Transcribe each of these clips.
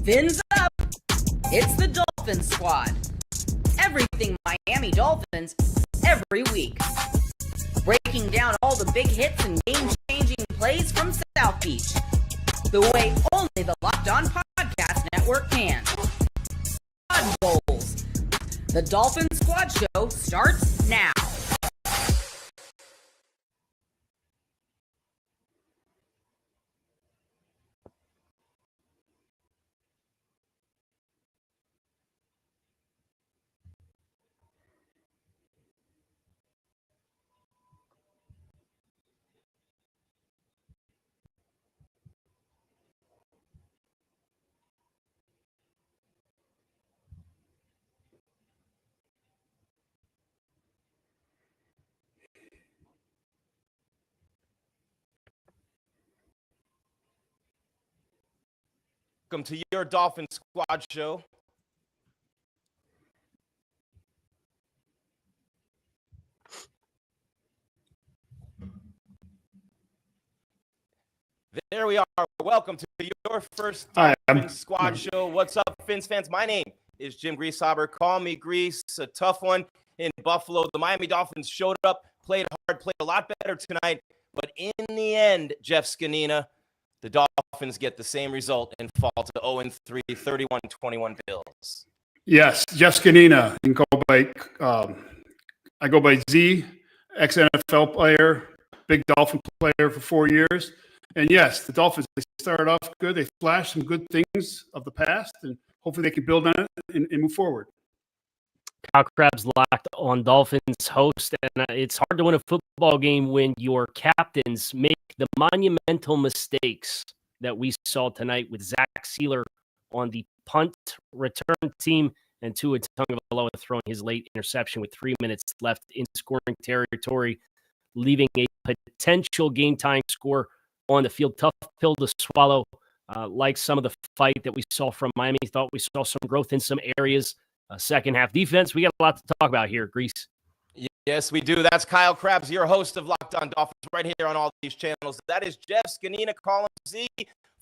Fins up! It's the Dolphins Squad. Everything Miami Dolphins every week. Breaking down all the big hits and game-changing plays from South Beach. The way only the Locked On Podcast Network can. Squad Goals. The Dolphins Squad Show starts now. Welcome to your Dolphins Squad Show. There we are. Welcome to your first Dolphins Squad Show. What's up, Fins fans? My name is Jim Grieshaber. Call me Grease. A tough one in Buffalo. The Miami Dolphins showed up, played hard, played a lot better tonight. But in the end, Jeff Zgonina, the Dolphins get the same result and fall to 0-3, 31-21 Bills. Yes, Jeff Zgonina. You can go by, I go by Z, ex-NFL player, big Dolphin player for 4 years. And yes, the Dolphins, they started off good. They flashed some good things of the past, and hopefully they can build on it and move forward. Kyle Krabs Locked On Dolphins host, and it's hard to win a football game when your captains make the monumental mistakes that we saw tonight with Zach Sieler on the punt return team and Tua Tagovailoa throwing his late interception with 3 minutes left in scoring territory, leaving a potential game-tying score on the field. Tough pill to swallow. Like some of the fight that we saw from Miami, thought we saw some growth in some areas. Second half defense, we got a lot to talk about here, Grease. Yes, we do. That's Kyle Krabs, your host of Locked On Dolphins, right here on all these channels. That is Jeff Zgonina, calling Z,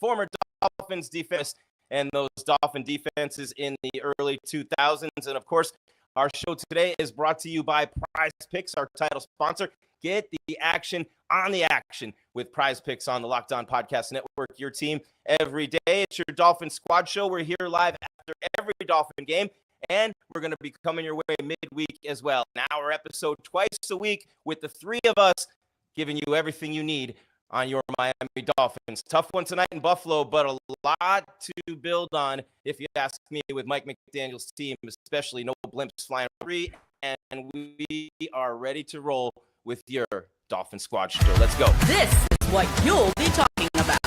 former Dolphins defense, and those Dolphin defenses in the early 2000s. And, of course, our show today is brought to you by Prize Picks, our title sponsor. Get the action on the action with Prize Picks on the Locked On Podcast Network, your team every day. It's your Dolphin Squad Show. We're here live after every Dolphin game. And we're going to be coming your way midweek as well. An hour episode twice a week with the three of us giving you everything you need on your Miami Dolphins. Tough one tonight in Buffalo, but a lot to build on, if you ask me, with Mike McDaniel's team, especially no blimps flying free. And we are ready to roll with your Dolphin Squad Show. Let's go. This is what you'll be talking about.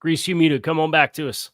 Grease, you muted. Come on back to us.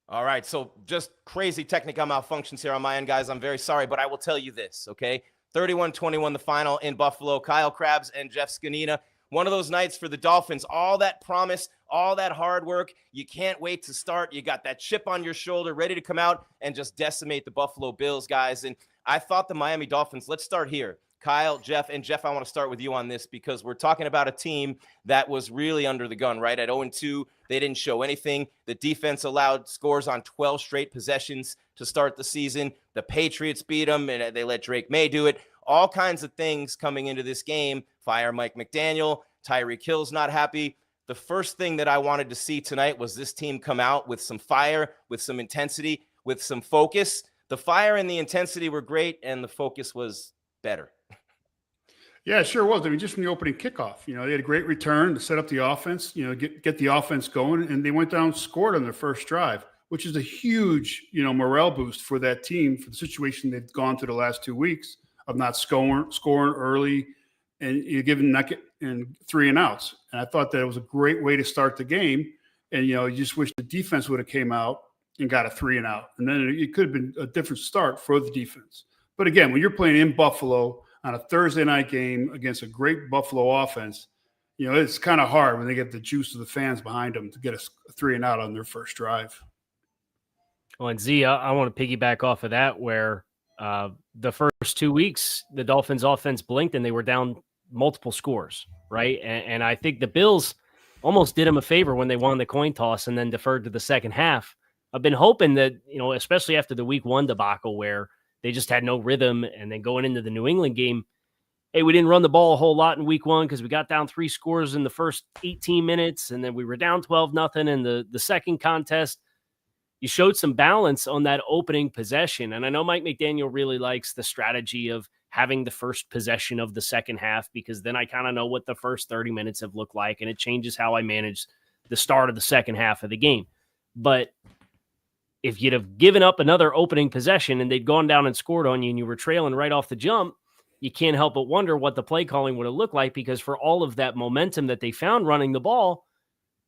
All right, so just crazy technical malfunctions here on my end, guys. I'm very sorry, but I will tell you this, okay? 31-21 the final in Buffalo. Kyle Krabs and Jeff Zgonina. One of those nights for the Dolphins. All that promise, all that hard work. You can't wait to start. You got that chip on your shoulder, ready to come out and just decimate the Buffalo Bills, guys. And I thought the Miami Dolphins, let's start here. Kyle, Jeff, and Jeff, I want to start with you on this because we're talking about a team that was really under the gun, right? At 0-2, they didn't show anything. The defense allowed scores on 12 straight possessions to start the season. The Patriots beat them, and they let Drake May do it. All kinds of things coming into this game. Fire Mike McDaniel. Tyreek Hill's not happy. The first thing that I wanted to see tonight was this team come out with some fire, with some intensity, with some focus. The fire and the intensity were great, and the focus was better. Yeah, it sure was. I mean, just from the opening kickoff, they had a great return to set up the offense, get the offense going, and they went down and scored on their first drive, which is a huge, morale boost for that team for the situation they've gone through the last 2 weeks of not scoring early and you're giving and 3 and outs. And I thought that it was a great way to start the game. And, you just wish the defense would have came out and got a 3 and out. And then it could have been a different start for the defense. But again, when you're playing in Buffalo on a Thursday night game against a great Buffalo offense, you know, it's kind of hard when they get the juice of the fans behind them to get a 3-and-out on their first drive. Well, and Z, I want to piggyback off of that where the first 2 weeks, the Dolphins offense blinked and they were down multiple scores, right? And I think the Bills almost did them a favor when they won the coin toss and then deferred to the second half. I've been hoping that, you know, especially after the week 1 debacle where they just had no rhythm and then going into the New England game, hey, we didn't run the ball a whole lot in week 1 because we got down 3 scores in the first 18 minutes and then we were down 12-0 in the second contest. You showed some balance on that opening possession. And I know Mike McDaniel really likes the strategy of having the first possession of the second half because then I kind of know what the first 30 minutes have looked like and it changes how I manage the start of the second half of the game. But if you'd have given up another opening possession and they'd gone down and scored on you and you were trailing right off the jump, you can't help but wonder what the play calling would have looked like because for all of that momentum that they found running the ball,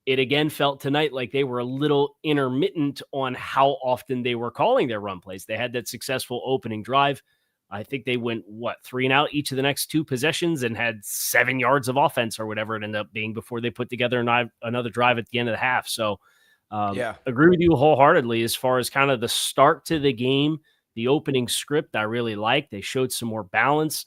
it again felt tonight like they were a little intermittent on how often they were calling their run plays. They had that successful opening drive. I think they went, 3-and-out each of the next 2 possessions and had 7 yards of offense or whatever it ended up being before they put together another drive at the end of the half. So agree with you wholeheartedly as far as kind of the start to the game, the opening script I really liked. They showed some more balance.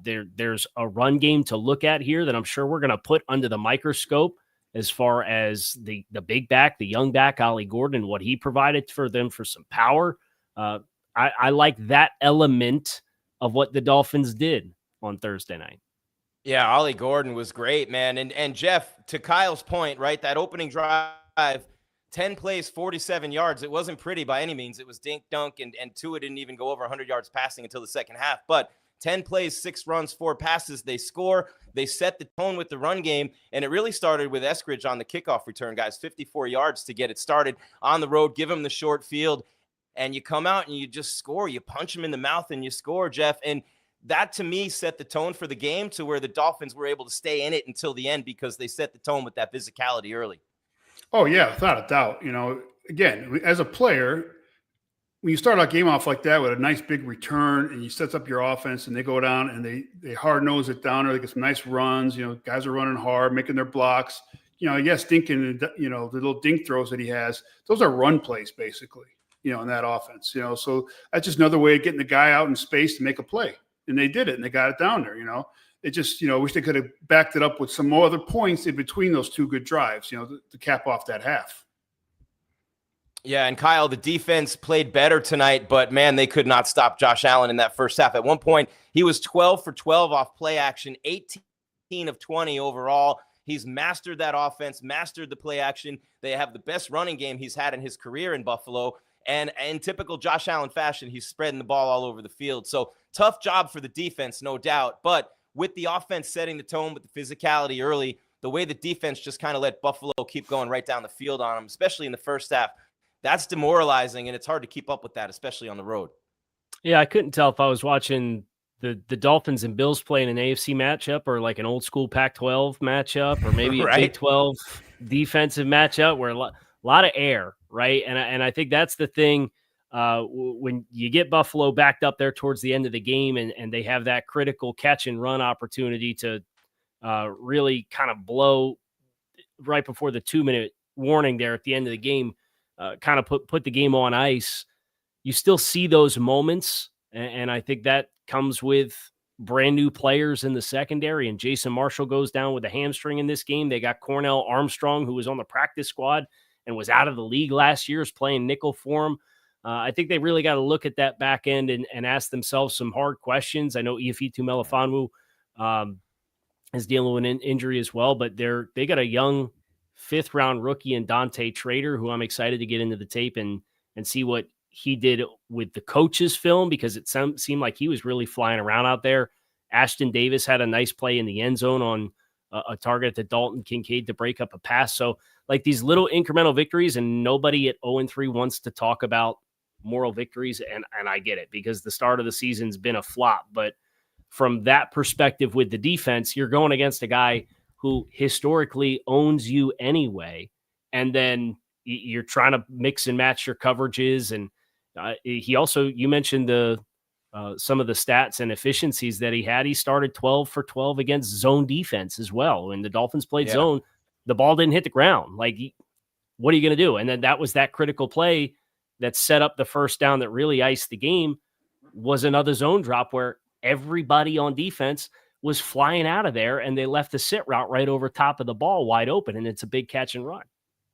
There's a run game to look at here that I'm sure we're going to put under the microscope as far as the big back, the young back, Ollie Gordon, and what he provided for them for some power. I like that element of what the Dolphins did on Thursday night. Yeah, Ollie Gordon was great, man. And Jeff, to Kyle's point, right, that opening drive, 10 plays, 47 yards. It wasn't pretty by any means. It was dink dunk, and Tua didn't even go over 100 yards passing until the second half. But 10 plays, 6 runs, 4 passes. They score. They set the tone with the run game, and it really started with Eskridge on the kickoff return, guys. 54 yards to get it started on the road. Give him the short field, and you come out and you just score. You punch him in the mouth and you score, Jeff. And that, to me, set the tone for the game to where the Dolphins were able to stay in it until the end because they set the tone with that physicality early. Oh, yeah, without a doubt. You know, again, as a player, when you start a game off like that with a nice big return and you set up your offense and they go down and they hard nose it down or they get some nice runs, you know, guys are running hard, making their blocks, you know, yes, dinking, you know, the little dink throws that he has, those are run plays basically, you know, in that offense, you know, so that's just another way of getting the guy out in space to make a play. And they did it and they got it down there, you know. It just, you know, wish they could have backed it up with some more other points in between those 2 good drives, you know, to cap off that half. Yeah, and Kyle, the defense played better tonight, but, man, they could not stop Josh Allen in that first half. At one point, he was 12 for 12 off play action, 18 of 20 overall. He's mastered that offense, mastered the play action. They have the best running game he's had in his career in Buffalo. And in typical Josh Allen fashion, he's spreading the ball all over the field. So tough job for the defense, no doubt. But with the offense setting the tone with the physicality early, the way the defense just kind of let Buffalo keep going right down the field on them, especially in the first half, that's demoralizing, and it's hard to keep up with that, especially on the road. Yeah, I couldn't tell if I was watching the Dolphins and Bills playing an AFC matchup or like an old school Pac-12 matchup or maybe right? a Big 12 defensive matchup where a lot of air, right? And I think that's the thing when you get Buffalo backed up there towards the end of the game and they have that critical catch and run opportunity to really kind of blow right before the 2-minute warning there at the end of the game, kind of put the game on ice. You still see those moments, and I think that comes with brand new players in the secondary, and Jason Marshall goes down with a hamstring in this game. They got Cornell Armstrong, who was on the practice squad and was out of the league last year, is playing nickel for him. I think they really got to look at that back end and ask themselves some hard questions. I know Iafetu Melifonwu is dealing with an injury as well, but they got a young 5th-round rookie in Dante Trader, who I'm excited to get into the tape and see what he did with the coach's film, because it seemed like he was really flying around out there. Ashton Davis had a nice play in the end zone on a target to Dalton Kincaid to break up a pass. So like these little incremental victories, and nobody at 0-3 wants to talk about moral victories. And I get it, because the start of the season's been a flop. But from that perspective with the defense, you're going against a guy who historically owns you anyway. And then you're trying to mix and match your coverages. And he also, you mentioned the some of the stats and efficiencies that he had. He started 12 for 12 against zone defense as well. When the Dolphins played zone, the ball didn't hit the ground. Like, what are you going to do? And then that was that critical play that set up the first down that really iced the game, was another zone drop where everybody on defense was flying out of there, and they left the sit route right over top of the ball wide open, and it's a big catch and run.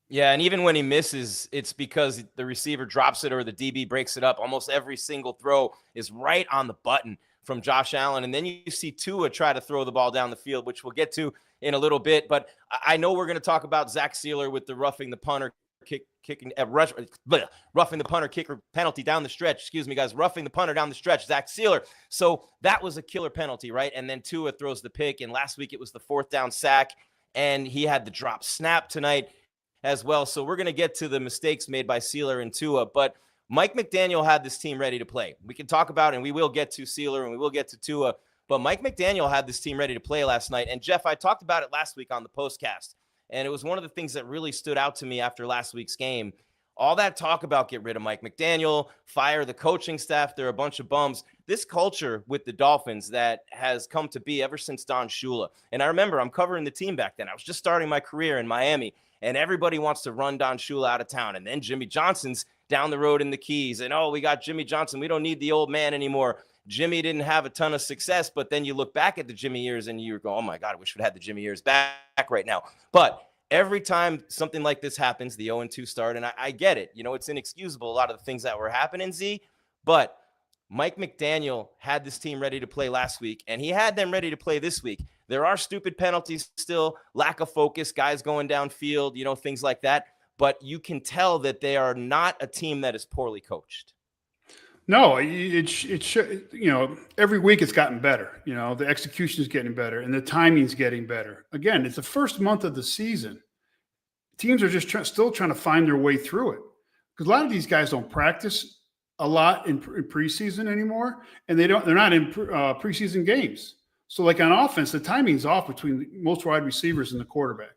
Yeah, and even when he misses, it's because the receiver drops it or the DB breaks it up. Almost every single throw is right on the button from Josh Allen. And then you see Tua try to throw the ball down the field, which we'll get to in a little bit. But I know we're going to talk about Zach Sieler with the roughing the punter roughing the punter kicker penalty down the stretch. Excuse me, guys. Roughing the punter down the stretch, Zach Sieler. So that was a killer penalty, right? And then Tua throws the pick. And last week it was the 4th down sack. And he had the drop snap tonight as well. So we're going to get to the mistakes made by Sieler and Tua, but Mike McDaniel had this team ready to play. We can talk about, and we will get to Sieler and we will get to Tua, but Mike McDaniel had this team ready to play last night. And Jeff, I talked about it last week on the postcast, and it was one of the things that really stood out to me after last week's game. All that talk about get rid of Mike McDaniel, fire the coaching staff, they're a bunch of bums. This culture with the Dolphins that has come to be ever since Don Shula. And I remember I'm covering the team back then. I was just starting my career in Miami, and everybody wants to run Don Shula out of town. And then Jimmy Johnson's down the road in the Keys. And, we got Jimmy Johnson. We don't need the old man anymore. Jimmy didn't have a ton of success, but then you look back at the Jimmy years and you go, oh, my God, I wish we'd had the Jimmy years back right now. But every time something like this happens, the 0-2 start, and I get it. It's inexcusable, a lot of the things that were happening, Z. But Mike McDaniel had this team ready to play last week, and he had them ready to play this week. There are stupid penalties still, lack of focus, guys going downfield, things like that. But you can tell that they are not a team that is poorly coached. No, it should, every week it's gotten better. The execution is getting better and the timing's getting better. Again, it's the first month of the season. Teams are just still trying to find their way through it, because a lot of these guys don't practice a lot in preseason anymore, and they're not in preseason games. So like on offense, the timing's off between most wide receivers and the quarterback.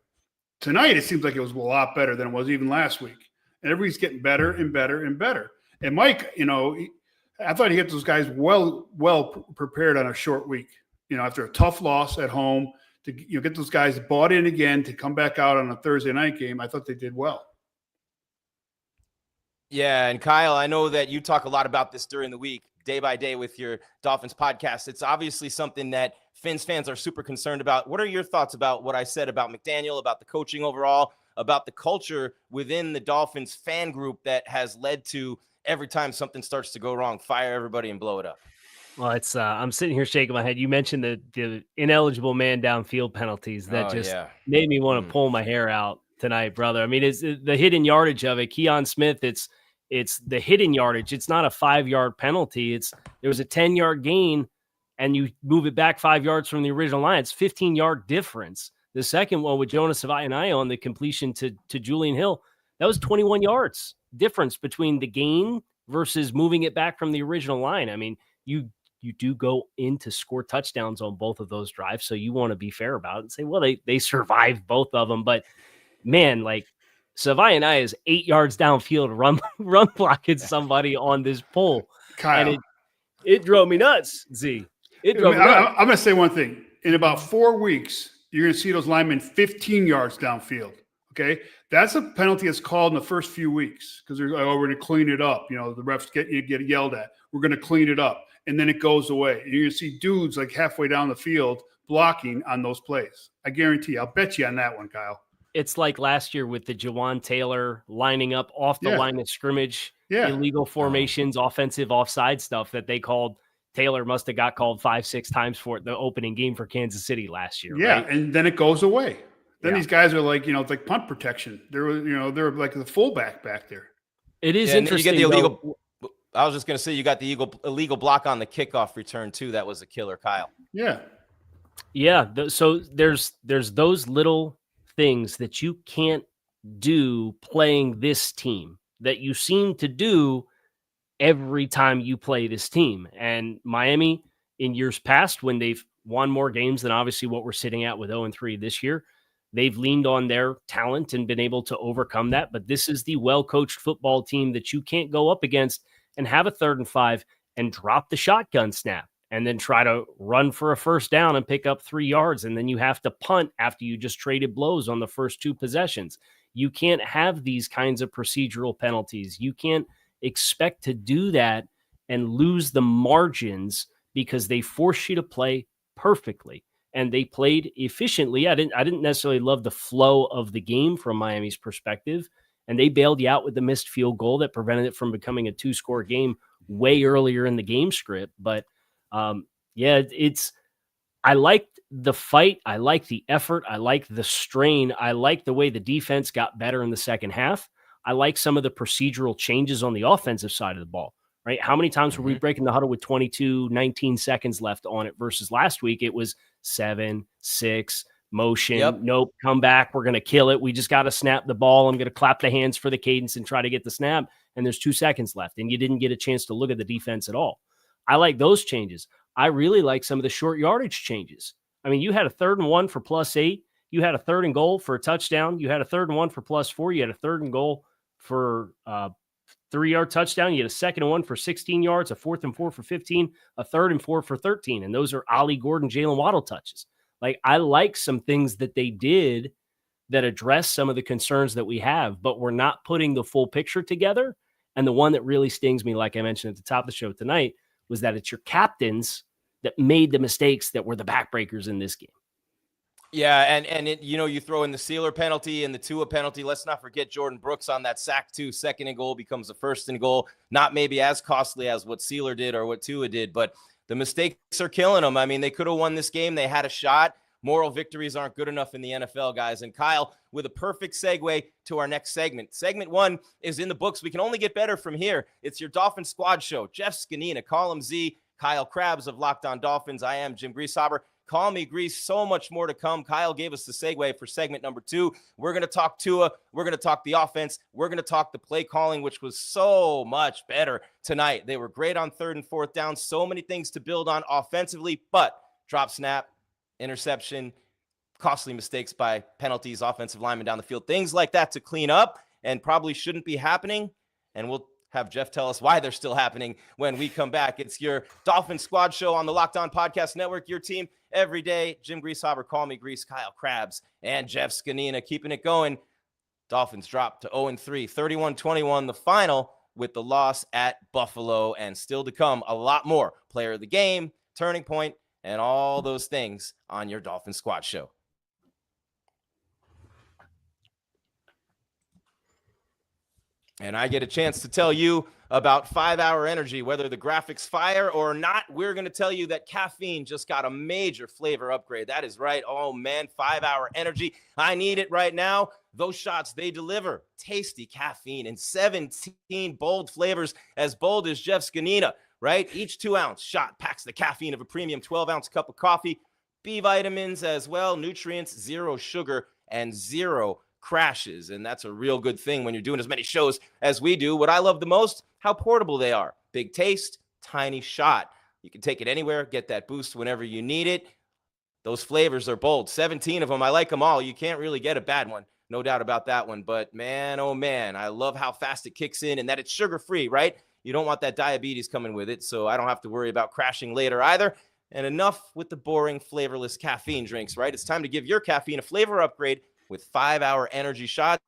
Tonight, it seems like it was a lot better than it was even last week. And everybody's getting better and better and better. And Mike, I thought he had those guys well prepared on a short week, after a tough loss at home, to get those guys bought in again to come back out on a Thursday night game. I thought they did well. Yeah, and Kyle, I know that you talk a lot about this during the week, day by day with your Dolphins podcast. It's obviously something that Fins fans are super concerned about. What are your thoughts about what I said about McDaniel, about the coaching overall, about the culture within the Dolphins fan group that has led to every time something starts to go wrong, fire everybody and blow it up? Well, it's I'm sitting here shaking my head. You mentioned the ineligible man downfield penalties that made me want to pull my hair out tonight, brother. I mean, it's the hidden yardage of it. Keon Smith, it's the hidden yardage. It's not a 5-yard penalty. There was a 10-yard gain, and you move it back 5 yards from the original line. It's 15-yard difference. The second one with Jonas Savaianaia on the completion to Julian Hill, that was 21 yards difference between the gain versus moving it back from the original line. I mean, you do go in to score touchdowns on both of those drives, so you want to be fair about it and say, well, they survived both of them. But, man, like, Savaianaia is 8 yards downfield run blocking somebody on this pole. Kyle. And it drove me nuts, Z. It drove me nuts. I'm going to say one thing. In about 4 weeks, you're going to see those linemen 15 yards downfield. Okay? That's a penalty that's called in the first few weeks because they're like, we're going to clean it up. The refs get yelled at. We're going to clean it up. And then it goes away. And you're going to see dudes like halfway down the field blocking on those plays. I guarantee you. I'll bet you on that one, Kyle. It's like last year with the Jawan Taylor lining up off the line of scrimmage, illegal formations, offensive offside stuff that they called. Taylor must have got called 5-6 times for the opening game for Kansas City last year. Yeah, right? And then it goes away. Then these guys are like, it's like punt protection. They're like the fullback back there. It is interesting. You get the illegal. I was just going to say you got the illegal block on the kickoff return too. That was a killer, Kyle. Yeah. Yeah. So there's those little things that you can't do playing this team that you seem to do every time you play this team. And Miami, in years past, when they've won more games than obviously what we're sitting at with 0-3 this year, they've leaned on their talent and been able to overcome that. But this is the well-coached football team that you can't go up against and have a 3rd and 5 and drop the shotgun snap and then try to run for a first down and pick up 3 yards. And then you have to punt after you just traded blows on the first 2 possessions. You can't have these kinds of procedural penalties. You can't expect to do that and lose the margins because they force you to play perfectly. And they played efficiently. I didn't necessarily love the flow of the game from Miami's perspective. And they bailed you out with the missed field goal that prevented it from becoming a 2-score game way earlier in the game script. But I liked the fight. I liked the effort. I liked the strain. I liked the way the defense got better in the second half. I like some of the procedural changes on the offensive side of the ball, right? How many times were we breaking the huddle with 19 seconds left on it versus last week? It was 7, 6, motion. Yep. Nope, come back. We're going to kill it. We just got to snap the ball. I'm going to clap the hands for the cadence and try to get the snap. And there's 2 seconds left. And you didn't get a chance to look at the defense at all. I like those changes. I really like some of the short yardage changes. I mean, you had a 3rd and 1 for +8. You had a 3rd and goal for a touchdown. You had a 3rd and 1 for +4. You had a 3rd and goal for 3-yard touchdown. You had a 2nd and 1 for 16 yards, a 4th and 4 for 15, a 3rd and 4 for 13. And those are Ollie Gordon, Jaylen Waddle touches. Like, I like some things that they did that address some of the concerns that we have, but we're not putting the full picture together. And the one that really stings me, like I mentioned at the top of the show tonight, was that it's your captains that made the mistakes that were the backbreakers in this game. Yeah, and you throw in the Sieler penalty and the Tua penalty. Let's not forget Jordan Brooks on that sack too. 2nd and goal becomes a 1st and goal. Not maybe as costly as what Sieler did or what Tua did, but the mistakes are killing them. I mean, they could have won this game. They had a shot. Moral victories aren't good enough in the NFL, guys. And Kyle, with a perfect segue to our next segment. Segment 1 is in the books. We can only get better from here. It's your Dolphins Squad Show. Jeff Zgonina, call him Z, Kyle Krabs of Locked On Dolphins. I am Jim Grieshaber. Call me Grease. So much more to come. Kyle gave us the segue for segment number 2. We're going to talk Tua. We're going to talk the offense. We're going to talk the play calling, which was so much better tonight. They were great on 3rd and 4th down. So many things to build on offensively, but drop snap, interception, costly mistakes by penalties, offensive linemen down the field, things like that to clean up and probably shouldn't be happening. And we'll have Jeff tell us why they're still happening when we come back. It's your Dolphins Squad Show on the Locked On Podcast Network, your team every day. Jim Grieshaber, call me Grease, Kyle Krabs, and Jeff Zgonina keeping it going. Dolphins dropped to 0-3, 31-21, the final with the loss at Buffalo, and still to come a lot more. Player of the game, turning point, and all those things on your Dolphins Squad Show. And I get a chance to tell you about 5-Hour Energy. Whether the graphics fire or not, we're going to tell you that caffeine just got a major flavor upgrade. That is right. Oh, man, 5-Hour Energy. I need it right now. Those shots, they deliver tasty caffeine in 17 bold flavors, as bold as Jeff Zgonina, right? Each 2-ounce shot packs the caffeine of a premium 12-ounce cup of coffee, B vitamins as well, nutrients, 0 sugar, and 0 crashes. And that's a real good thing when you're doing as many shows as we do. What I love the most, how portable they are. Big taste, tiny shot. You can take it anywhere, get that boost whenever you need it. Those flavors are bold. 17 of them. I like them all. You can't really get a bad one. No doubt about that one. But man, oh man, I love how fast it kicks in and that it's sugar-free, right? You don't want that diabetes coming with it, so I don't have to worry about crashing later either. And enough with the boring, flavorless caffeine drinks, right? It's time to give your caffeine a flavor upgrade with 5-Hour Energy shots.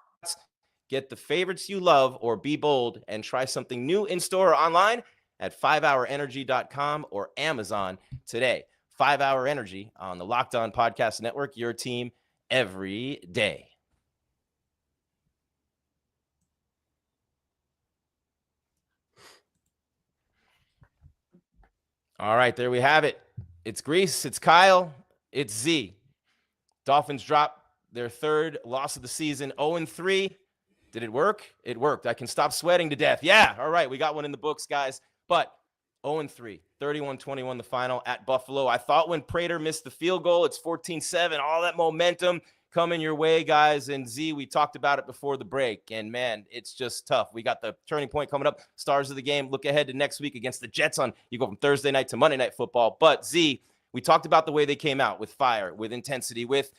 Get the favorites you love or be bold and try something new in-store or online at 5hourenergy.com or Amazon today. 5-Hour Energy on the Locked On Podcast Network, your team every day. All right, there we have it. It's Grease, it's Kyle, it's Z. Dolphins drop their 3rd loss of the season, 0-3. Did it work? It worked. I can stop sweating to death. Yeah, all right, we got one in the books, guys. But 0-3, 31-21 the final at Buffalo. I thought when Prater missed the field goal, it's 14-7, all that momentum coming your way, guys. And Z, we talked about it before the break. And, man, it's just tough. We got the turning point coming up, stars of the game. Look ahead to next week against the Jets you go from Thursday night to Monday Night Football. But, Z, we talked about the way they came out with fire, with intensity, with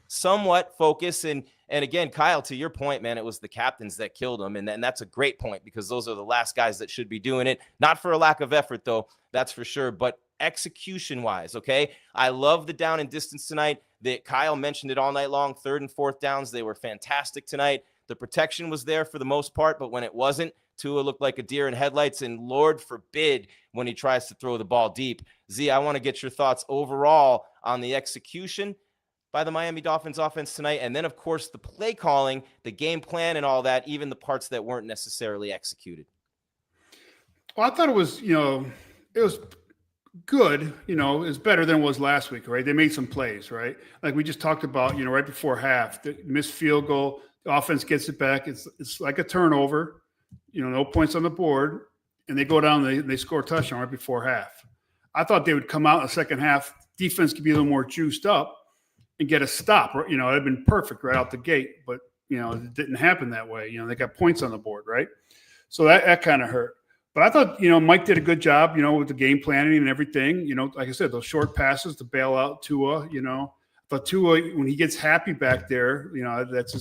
somewhat focus. And again, Kyle, to your point, man, it was the captains that killed them. And that's a great point, because those are the last guys that should be doing it. Not for a lack of effort, though, that's for sure. But execution-wise, okay, I love the down and distance tonight. Kyle mentioned it all night long. 3rd and 4th downs, they were fantastic tonight. The protection was there for the most part, but when it wasn't, Tua looked like a deer in headlights, and Lord forbid when he tries to throw the ball deep. Z, I want to get your thoughts overall on the execution by the Miami Dolphins offense tonight, and then, of course, the play calling, the game plan, and all that, even the parts that weren't necessarily executed. Well, I thought it was, it was good. It's better than it was last week, right? They made some plays, right? Like we just talked about, right before half, the missed field goal, the offense gets it back. It's like a turnover, no points on the board, and they go down, they score a touchdown right before half. I thought they would come out in the second half, defense could be a little more juiced up and get a stop. It had been perfect right out the gate, but, it didn't happen that way. They got points on the board, right? So that kind of hurt. But I thought, Mike did a good job, with the game planning and everything. Like I said, those short passes to bail out Tua, But Tua, when he gets happy back there, that's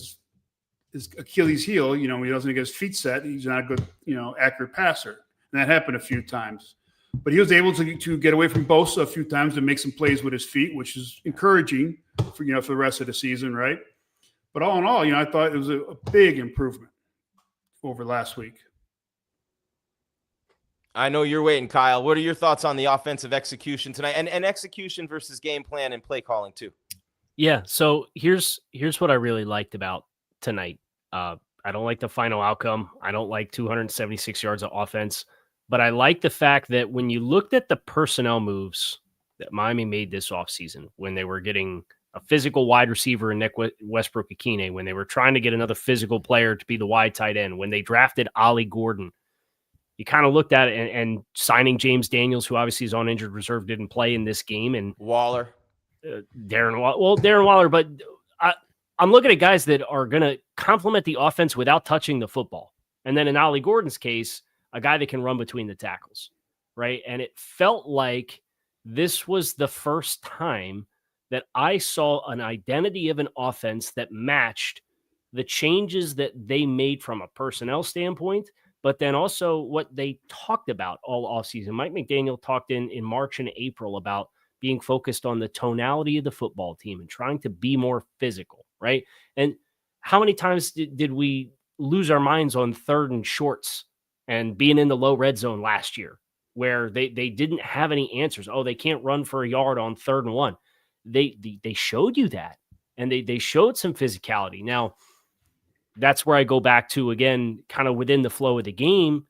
his Achilles heel. When he doesn't get his feet set, he's not a good, accurate passer. And that happened a few times. But he was able to get away from Bosa a few times and make some plays with his feet, which is encouraging for the rest of the season, right? But all in all, I thought it was a big improvement over last week. I know you're waiting, Kyle. What are your thoughts on the offensive execution tonight, and execution versus game plan and play calling too? Yeah. So here's what I really liked about tonight. I don't like the final outcome. I don't like 276 yards of offense, but I like the fact that when you looked at the personnel moves that Miami made this offseason, when they were getting a physical wide receiver in Nick Westbrook-Ikine, when they were trying to get another physical player to be the wide tight end, when they drafted Ollie Gordon, you kind of looked at it and signing James Daniels, who obviously is on injured reserve, didn't play in this game. And Waller. Darren Waller. But I'm looking at guys that are going to complement the offense without touching the football. And then in Ollie Gordon's case, a guy that can run between the tackles, right? And it felt like this was the first time that I saw an identity of an offense that matched the changes that they made from a personnel standpoint, but then also what they talked about all offseason. Mike McDaniel talked in March and April about being focused on the tonality of the football team and trying to be more physical, right? And how many times did we lose our minds on 3rd and shorts and being in the low red zone last year where they didn't have any answers? Oh, they can't run for a yard on 3rd and 1. They showed you that, and they showed some physicality. Now, that's where I go back to, again, kind of within the flow of the game,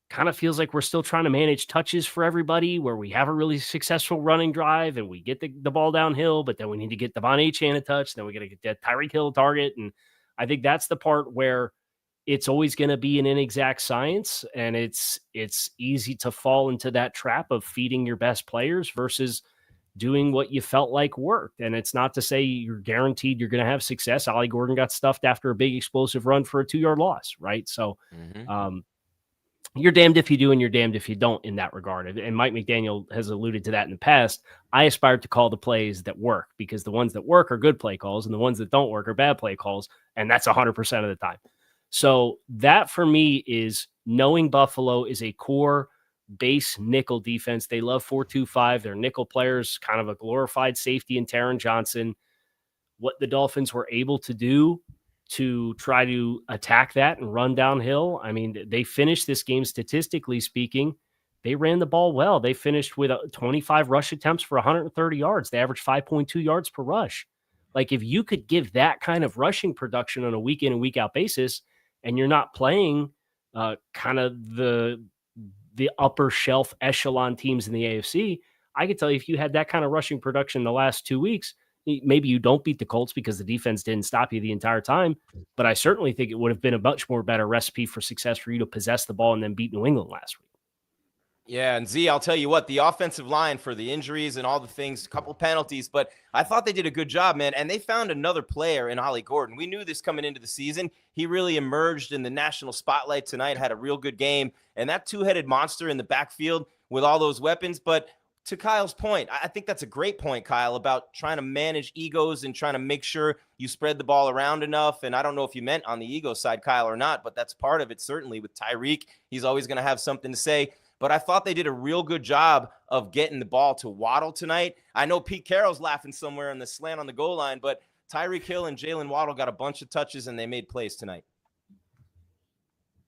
kind of feels like we're still trying to manage touches for everybody, where we have a really successful running drive and we get the ball downhill, but then we need to get Devon Achane a touch. Then we got to get that Tyreek Hill target. And I think that's the part where it's always going to be an inexact science, and it's easy to fall into that trap of feeding your best players versus doing what you felt like worked. And it's not to say you're guaranteed you're going to have success. Ollie Gordon got stuffed after a big explosive run for a 2-yard loss, right? So you're damned if you do and you're damned if you don't in that regard. And Mike McDaniel has alluded to that in the past. I aspire to call the plays that work, because the ones that work are good play calls and the ones that don't work are bad play calls. And that's 100% of the time. So that for me is knowing Buffalo is a core base nickel defense. They love 4-2-5. Their nickel players, kind of a glorified safety in Taron Johnson. What the Dolphins were able to do to try to attack that and run downhill. I mean, they finished this game, statistically speaking, they ran the ball well. They finished with 25 rush attempts for 130 yards. They averaged 5.2 yards per rush. Like, if you could give that kind of rushing production on a week in and week out basis, and you're not playing kind of the upper shelf echelon teams in the AFC, I could tell you, if you had that kind of rushing production in the last 2 weeks, maybe you don't beat the Colts because the defense didn't stop you the entire time. But I certainly think it would have been a much more better recipe for success for you to possess the ball and then beat New England last week. Yeah, and Z, I'll tell you what, the offensive line, for the injuries and all the things, a couple penalties, but I thought they did a good job, man. And they found another player in Ollie Gordon. We knew this coming into the season. He really emerged in the national spotlight tonight, had a real good game. And that two-headed monster in the backfield with all those weapons. But to Kyle's point, I think that's a great point, Kyle, about trying to manage egos and trying to make sure you spread the ball around enough. And I don't know if you meant on the ego side, Kyle, or not, but that's part of it, certainly with Tyreek. He's always going to have something to say. But I thought they did a real good job of getting the ball to Waddle tonight. I know Pete Carroll's laughing somewhere in the slant on the goal line, but Tyreek Hill and Jaylen Waddle got a bunch of touches, and they made plays tonight.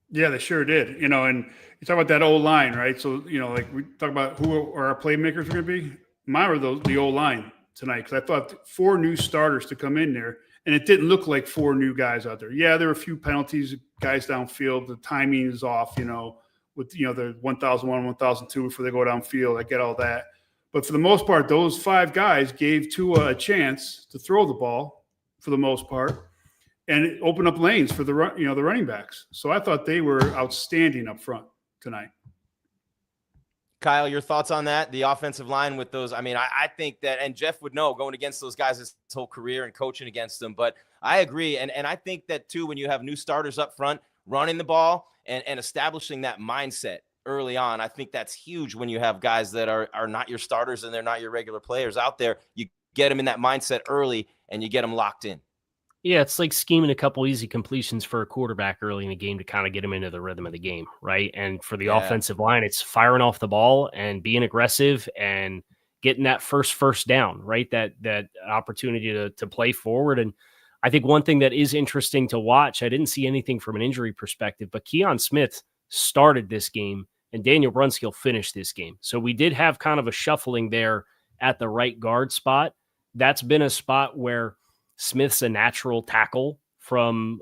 Yeah, they sure did. And you talk about that O-line, right? So, like we talk about who our playmakers are going to be. Mine were the O-line tonight because I thought 4 new starters to come in there, and it didn't look like 4 new guys out there. Yeah, there were a few penalties, guys downfield. The timing is off, with, the 1,001, 1,002 before they go downfield. I get all that. But for the most part, those 5 guys gave Tua a chance to throw the ball for the most part. And it opened up lanes for the running backs. So I thought they were outstanding up front tonight. Kyle, your thoughts on that? The offensive line with those. I mean, I think that, and Jeff would know going against those guys his whole career and coaching against them. But I agree. And I think that too, when you have new starters up front running the ball and establishing that mindset early on, I think that's huge when you have guys that are not your starters and they're not your regular players out there. You get them in that mindset early and you get them locked in. Yeah, it's like scheming a couple easy completions for a quarterback early in the game to kind of get him into the rhythm of the game, right? And for the offensive line, it's firing off the ball and being aggressive and getting that first down, right? That opportunity to play forward. And I think one thing that is interesting to watch, I didn't see anything from an injury perspective, but Keon Smith started this game and Daniel Brunskill finished this game. So we did have kind of a shuffling there at the right guard spot. That's been a spot where Smith's a natural tackle from,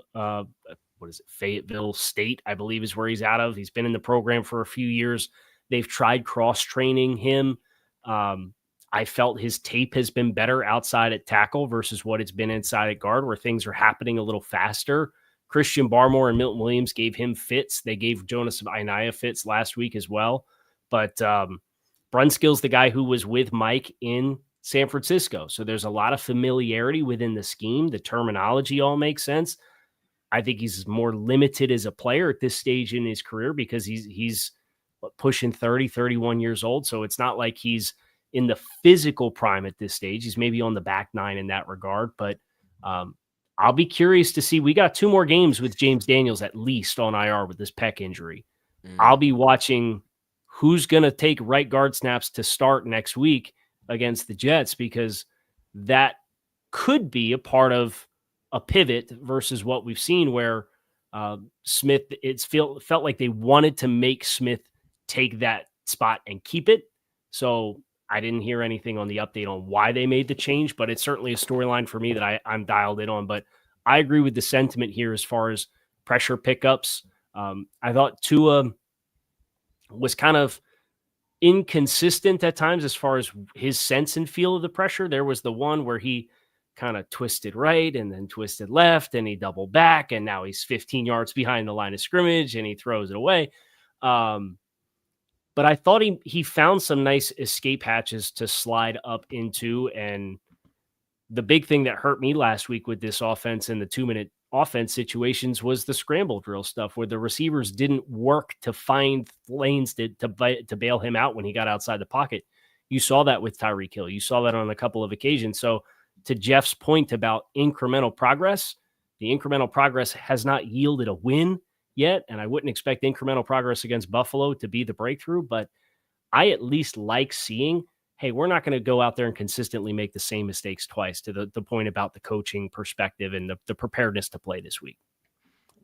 Fayetteville State, I believe is where he's out of. He's been in the program for a few years. They've tried cross-training him. I felt his tape has been better outside at tackle versus what it's been inside at guard, where things are happening a little faster. Christian Barmore and Milton Williams gave him fits. They gave Jonas Ainaya fits last week as well. But Brunskill's the guy who was with Mike in San Francisco. So there's a lot of familiarity within the scheme. The terminology all makes sense. I think he's more limited as a player at this stage in his career because he's pushing 30, 31 years old. So it's not like he's in the physical prime at this stage. He's maybe on the back 9 in that regard, but I'll be curious to see. We got 2 more games with James Daniels at least on IR with this pec injury. I'll be watching who's going to take right guard snaps to start next week against the Jets, because that could be a part of a pivot versus what we've seen where Smith, felt like they wanted to make Smith take that spot and keep it. So I didn't hear anything on the update on why they made the change, but it's certainly a storyline for me that I'm dialed in on. But I agree with the sentiment here as far as pressure pickups. I thought Tua was kind of inconsistent at times as far as his sense and feel of the pressure. There was the one where he kind of twisted right and then twisted left and he doubled back and now he's 15 yards behind the line of scrimmage and he throws it away. But I thought he found some nice escape hatches to slide up into. And the big thing that hurt me last week with this offense and the 2-minute offense situations was the scramble drill stuff where the receivers didn't work to find lanes to bail him out when he got outside the pocket. You saw that with Tyreek Hill. You saw that on a couple of occasions. So to Jeff's point about incremental progress, the incremental progress has not yielded a win yet. And I wouldn't expect incremental progress against Buffalo to be the breakthrough, but I at least like seeing, hey, we're not going to go out there and consistently make the same mistakes twice, to the point about the coaching perspective and the preparedness to play this week.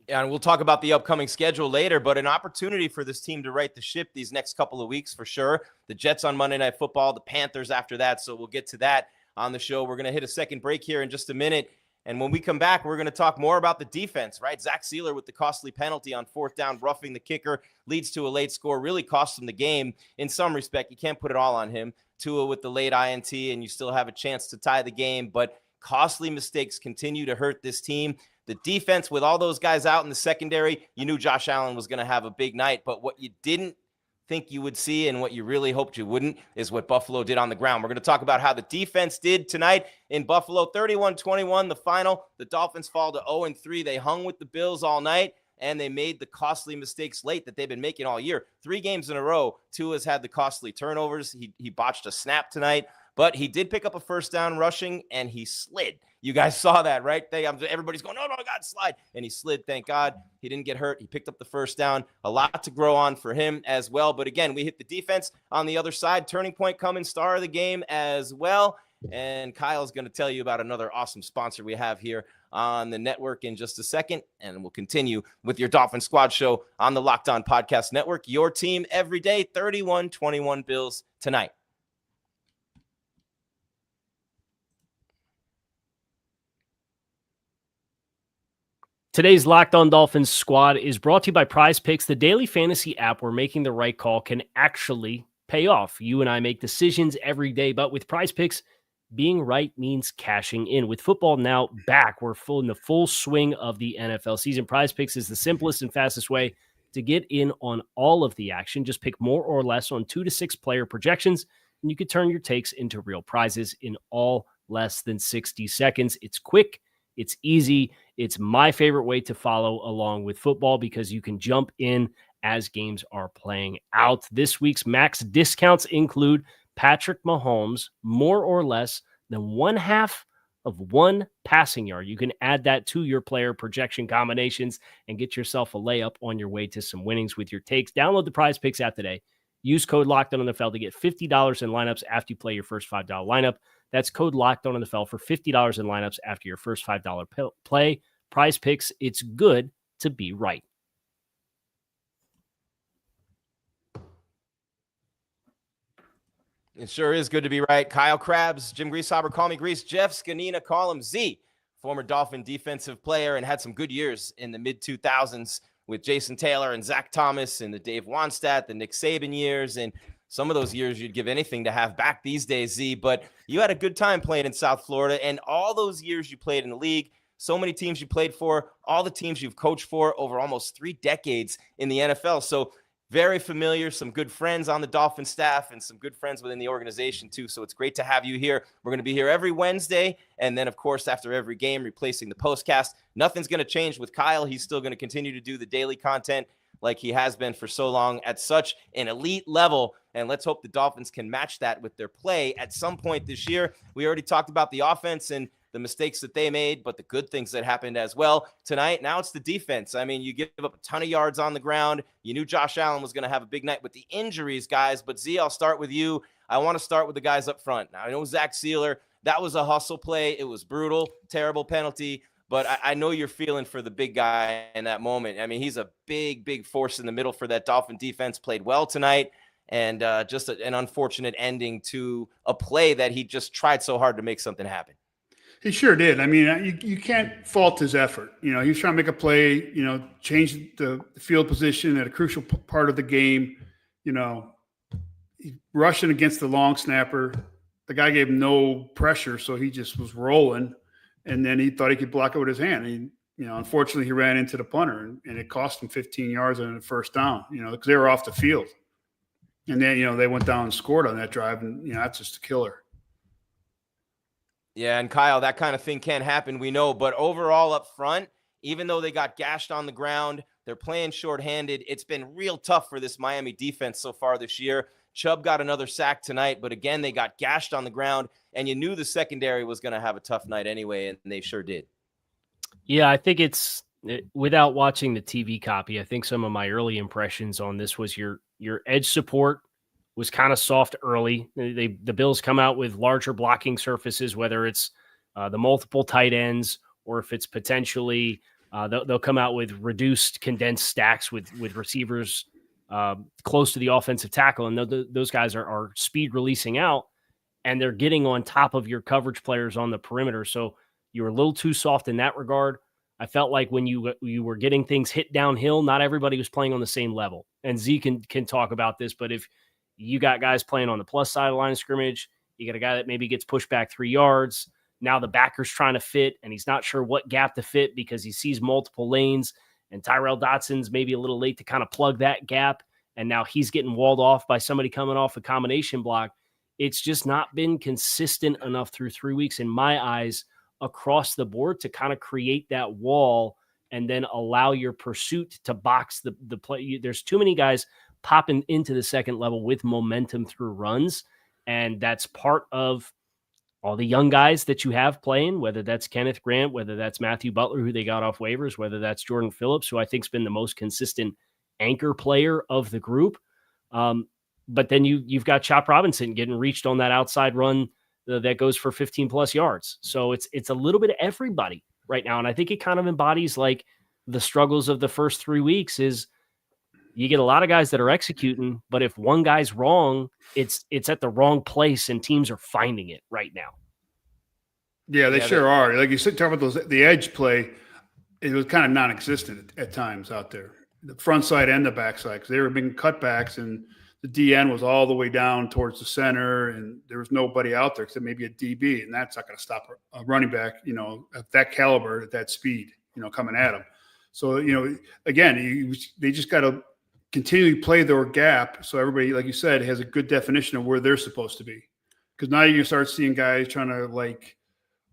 Yeah, and we'll talk about the upcoming schedule later, but an opportunity for this team to right the ship these next couple of weeks for sure. The Jets on Monday Night Football, the Panthers after that, so we'll get to that on the show. We're going to hit a second break here in just a minute, and when we come back, we're going to talk more about the defense, right? Zach Sieler with the costly penalty on 4th down, roughing the kicker, leads to a late score, really cost him the game in some respect. You can't put it all on him. Tua with the late INT, and you still have a chance to tie the game, but costly mistakes continue to hurt this team. The defense, with all those guys out in the secondary, you knew Josh Allen was going to have a big night, but what you didn't think you would see and what you really hoped you wouldn't is what Buffalo did on the ground. We're going to talk about how the defense did tonight in Buffalo. 31-21, the final. The Dolphins fall to 0-3. They hung with the Bills all night, and they made the costly mistakes late that they've been making all year. 3 games in a row, Tua's had the costly turnovers. He botched a snap tonight, but he did pick up a first down rushing, and he slid. You guys saw that, right? Everybody's going, no, God, slide. And he slid, thank God. He didn't get hurt. He picked up the first down. A lot to grow on for him as well. But again, we hit the defense on the other side. Turning point coming, star of the game as well. And Kyle's going to tell you about another awesome sponsor we have here on the network in just a second. And we'll continue with your Dolphins Squad Show on the Locked On Podcast Network. Your team every day, 31-21 Bills tonight. Today's Locked On Dolphins squad is brought to you by Prize Picks, the daily fantasy app where making the right call can actually pay off. You and I make decisions every day, but with Prize Picks, being right means cashing in. With football now back, we're in the full swing of the NFL season. Prize Picks is the simplest and fastest way to get in on all of the action. Just pick more or less on 2 to 6 player projections, and you can turn your takes into real prizes in all less than 60 seconds. It's quick. It's easy. It's my favorite way to follow along with football because you can jump in as games are playing out. This week's max discounts include Patrick Mahomes, more or less than 1/2 of 1 passing yard. You can add that to your player projection combinations and get yourself a layup on your way to some winnings with your takes. Download the Prize Picks app today. Use code LOCKEDONNFL to get $50 in lineups after you play your first $5 lineup. That's code LOCKEDONNFL for $50 in lineups after your first $5 play. Prize Picks, it's good to be right. It sure is good to be right. Kyle Krabs, Jim Grieshaber, call me Grease. Jeff Zgonina, call him Z. Former Dolphin defensive player and had some good years in the mid-2000s with Jason Taylor and Zach Thomas and the Dave Wannstedt, the Nick Saban years, and some of those years you'd give anything to have back these days, Z. But you had a good time playing in South Florida, and all those years you played in the league, so many teams you played for, all the teams you've coached for over almost 3 decades in the NFL. So very familiar, some good friends on the Dolphin staff and some good friends within the organization too. So it's great to have you here. We're going to be here every Wednesday. And then, of course, after every game, replacing the postcast. Nothing's going to change with Kyle. He's still going to continue to do the daily content like he has been for so long at such an elite level. And let's hope the Dolphins can match that with their play at some point this year. We already talked about the offense and the mistakes that they made, but the good things that happened as well tonight. Now it's the defense. I mean, you give up a ton of yards on the ground. You knew Josh Allen was going to have a big night with the injuries, guys. But Z, I'll start with you. I want to start with the guys up front. Now, I know Zach Sieler, that was a hustle play. It was brutal, terrible penalty. But I know you're feeling for the big guy in that moment. I mean, he's a big, big force in the middle for that Dolphin defense. Played well tonight. And just an unfortunate ending to a play that he just tried so hard to make something happen. He sure did. I mean, you can't fault his effort. You know, he was trying to make a play, you know, change the field position at a crucial part of the game. You know, rushing against the long snapper. The guy gave him no pressure, so he just was rolling. And then he thought he could block it with his hand. And, you know, unfortunately, he ran into the punter, and it cost him 15 yards on the first down, you know, because they were off the field. And then, you know, they went down and scored on that drive, and, you know, that's just a killer. Yeah, and Kyle, that kind of thing can happen, we know. But overall up front, even though they got gashed on the ground, they're playing shorthanded. It's been real tough for this Miami defense so far this year. Chubb got another sack tonight, but again, they got gashed on the ground, and you knew the secondary was going to have a tough night anyway, and they sure did. Yeah, I think it's, without watching the TV copy, I think some of my early impressions on this was your edge support was kind of soft early. The Bills come out with larger blocking surfaces, whether it's the multiple tight ends or if it's potentially they'll come out with reduced condensed stacks with receivers close to the offensive tackle. And those guys are speed releasing out, and they're getting on top of your coverage players on the perimeter. So you were a little too soft in that regard. I felt like when you were getting things hit downhill, not everybody was playing on the same level. And Z can talk about this, but if you got guys playing on the plus side of the line of scrimmage, you got a guy that maybe gets pushed back 3 yards. Now the backer's trying to fit, and he's not sure what gap to fit because he sees multiple lanes, and Tyrell Dotson's maybe a little late to kind of plug that gap, and now he's getting walled off by somebody coming off a combination block. It's just not been consistent enough through 3 weeks in my eyes across the board to kind of create that wall and then allow your pursuit to box the play. There's too many guys popping into the second level with momentum through runs, and that's part of all the young guys that you have playing, whether that's Kenneth Grant, whether that's Matthew Butler, who they got off waivers, whether that's Jordan Phillips, who I think's been the most consistent anchor player of the group. But then you've got Chop Robinson getting reached on that outside run that goes for 15 plus yards. So it's a little bit of everybody right now. And I think it kind of embodies like the struggles of the first 3 weeks is you get a lot of guys that are executing, but if one guy's wrong, it's at the wrong place and teams are finding it right now. Yeah, they sure are. Like you said, talk about the edge play, it was kind of non-existent at times out there. The front side and the back side, because they were being cutbacks and the DN was all the way down towards the center and there was nobody out there except maybe a DB, and that's not going to stop a running back, at that caliber, at that speed, coming at them. So, again, they just got to continually play their gap so everybody, like you said, has a good definition of where they're supposed to be. Because now you start seeing guys trying to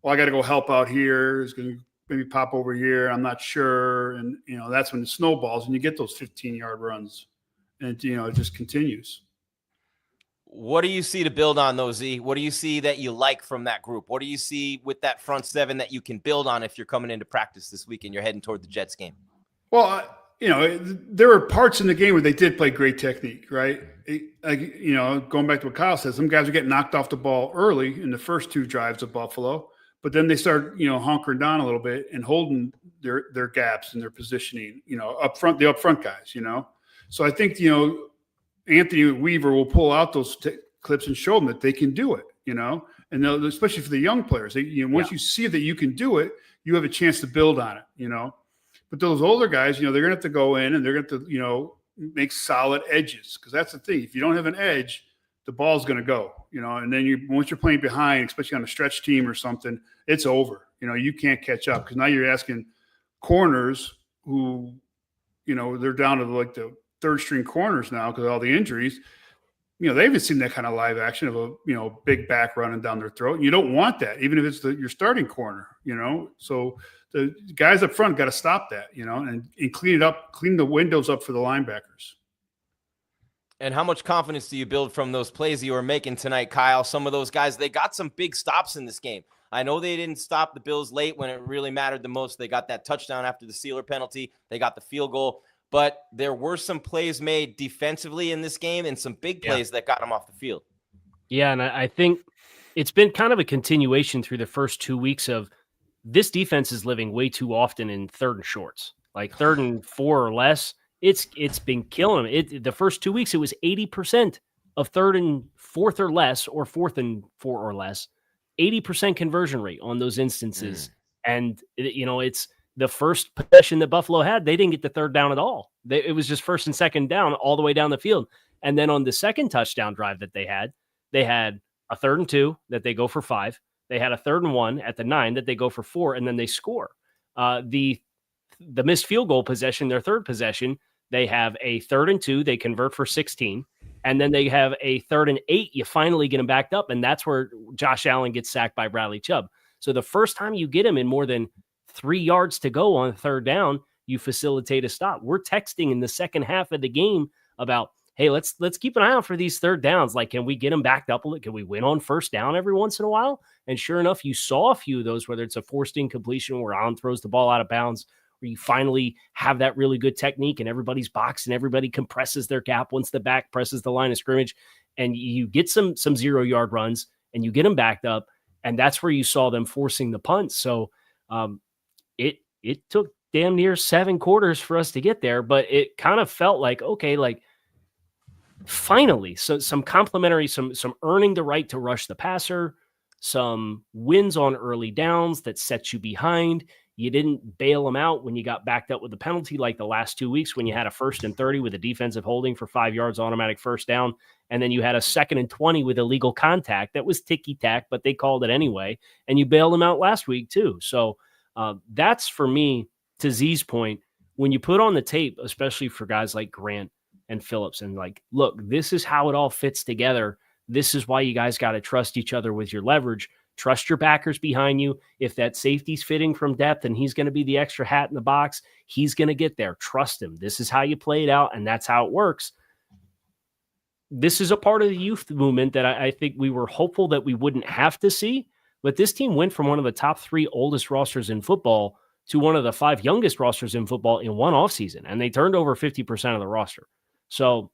I got to go help out here. It's going to maybe pop over here. I'm not sure. And, that's when it snowballs and you get those 15-yard runs. And, it just continues. What do you see to build on, though, Z? What do you see that you like from that group? What do you see with that front seven that you can build on if you're coming into practice this week and you're heading toward the Jets game? Well, there were parts in the game where they did play great technique, right? Going back to what Kyle said, some guys are getting knocked off the ball early in the first 2 drives of Buffalo, but then they start, hunkering down a little bit and holding their gaps and their positioning, up front, the upfront guys, So I think, Anthony Weaver will pull out those clips and show them that they can do it, and especially for the young players. Once you see that you can do it, you have a chance to build on it, But those older guys, they're going to have to go in and they're going to, make solid edges, because that's the thing. If you don't have an edge, the ball's going to go, and then once you're playing behind, especially on a stretch team or something, it's over. You can't catch up because now you're asking corners who, they're down to the third string corners now because of all the injuries. They haven't seen that kind of live action of a, big back running down their throat. And you don't want that, even if it's your starting corner, So the guys up front got to stop that, and clean it up, clean the windows up for the linebackers. And how much confidence do you build from those plays you were making tonight, Kyle? Some of those guys, they got some big stops in this game. I know they didn't stop the Bills late when it really mattered the most. They got that touchdown after the Sieler penalty. They got the field goal. But there were some plays made defensively in this game and some big plays that got them off the field. Yeah, and I think it's been kind of a continuation through the first 2 weeks of this defense is living way too often in 3rd and shorts, like 3rd and 4 or less. It's been killing them. The first 2 weeks, it was 80% of 3rd and 4th or less, or 4th and 4 or less, 80% conversion rate on those instances. And, it's the first possession that Buffalo had, they didn't get the 3rd down at all. It was just 1st and 2nd down all the way down the field. And then on the second touchdown drive that they had a 3rd and 2 that they go for 5. They had a 3rd and 1 at the 9 that they go for 4, and then they score. The missed field goal possession, their 3rd possession, they have a 3rd and 2. They convert for 16. And then they have a 3rd and 8. You finally get them backed up, and that's where Josh Allen gets sacked by Bradley Chubb. So the first time you get him in more than 3 yards to go on 3rd down, you facilitate a stop. We're texting in the second half of the game about, hey, let's keep an eye out for these 3rd downs. Like, can we get them backed up? Can we win on 1st down every once in a while? And sure enough, you saw a few of those, whether it's a forced incompletion where Allen throws the ball out of bounds, where you finally have that really good technique and everybody's boxed and everybody compresses their gap once the back presses the line of scrimmage, and you get some 0-yard runs and you get them backed up. And that's where you saw them forcing the punts. So it took damn near 7 quarters for us to get there, but it kind of felt like, okay, like finally, so some complimentary, some earning the right to rush the passer, some wins on early downs that set you behind. You didn't bail them out when you got backed up with the penalty like the last 2 weeks when you had a 1st and 30 with a defensive holding for 5 yards, automatic 1st down. And then you had a 2nd and 20 with illegal contact. That was ticky-tack, but they called it anyway. And you bailed them out last week too. So that's, for me, to Z's point, when you put on the tape, especially for guys like Grant and Phillips, and like, look, this is how it all fits together. This is why you guys got to trust each other with your leverage. Trust your backers behind you. If that safety's fitting from depth and he's going to be the extra hat in the box, he's going to get there. Trust him. This is how you play it out, and that's how it works. This is a part of the youth movement that I think we were hopeful that we wouldn't have to see. But this team went from one of the top 3 oldest rosters in football to one of the 5 youngest rosters in football in one offseason, and they turned over 50% of the roster. So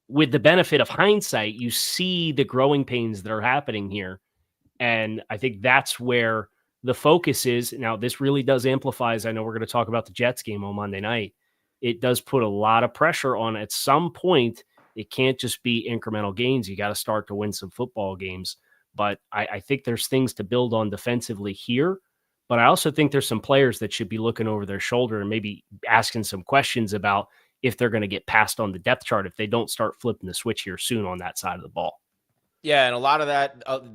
with the benefit of hindsight, you see the growing pains that are happening here. And I think that's where the focus is. Now, this really does amplify, as I know we're going to talk about the Jets game on Monday night. It does put a lot of pressure on at some point. It can't just be incremental gains. You got to start to win some football games. But I think there's things to build on defensively here. But I also think there's some players that should be looking over their shoulder and maybe asking some questions about if they're going to get passed on the depth chart if they don't start flipping the switch here soon on that side of the ball. Yeah, and a lot of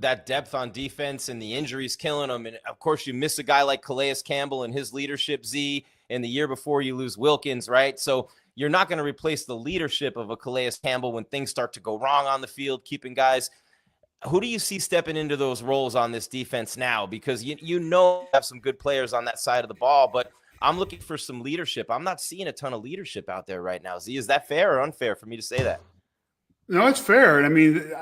that depth on defense and the injuries killing them. And, of course, you miss a guy like Calais Campbell and his leadership, Z, and the year before you lose Wilkins, right? So you're not going to replace the leadership of a Calais Campbell when things start to go wrong on the field, keeping guys. Who do you see stepping into those roles on this defense now? Because you have some good players on that side of the ball, but I'm looking for some leadership. I'm not seeing a ton of leadership out there right now. Z, is that fair or unfair for me to say that? No, it's fair. And I mean,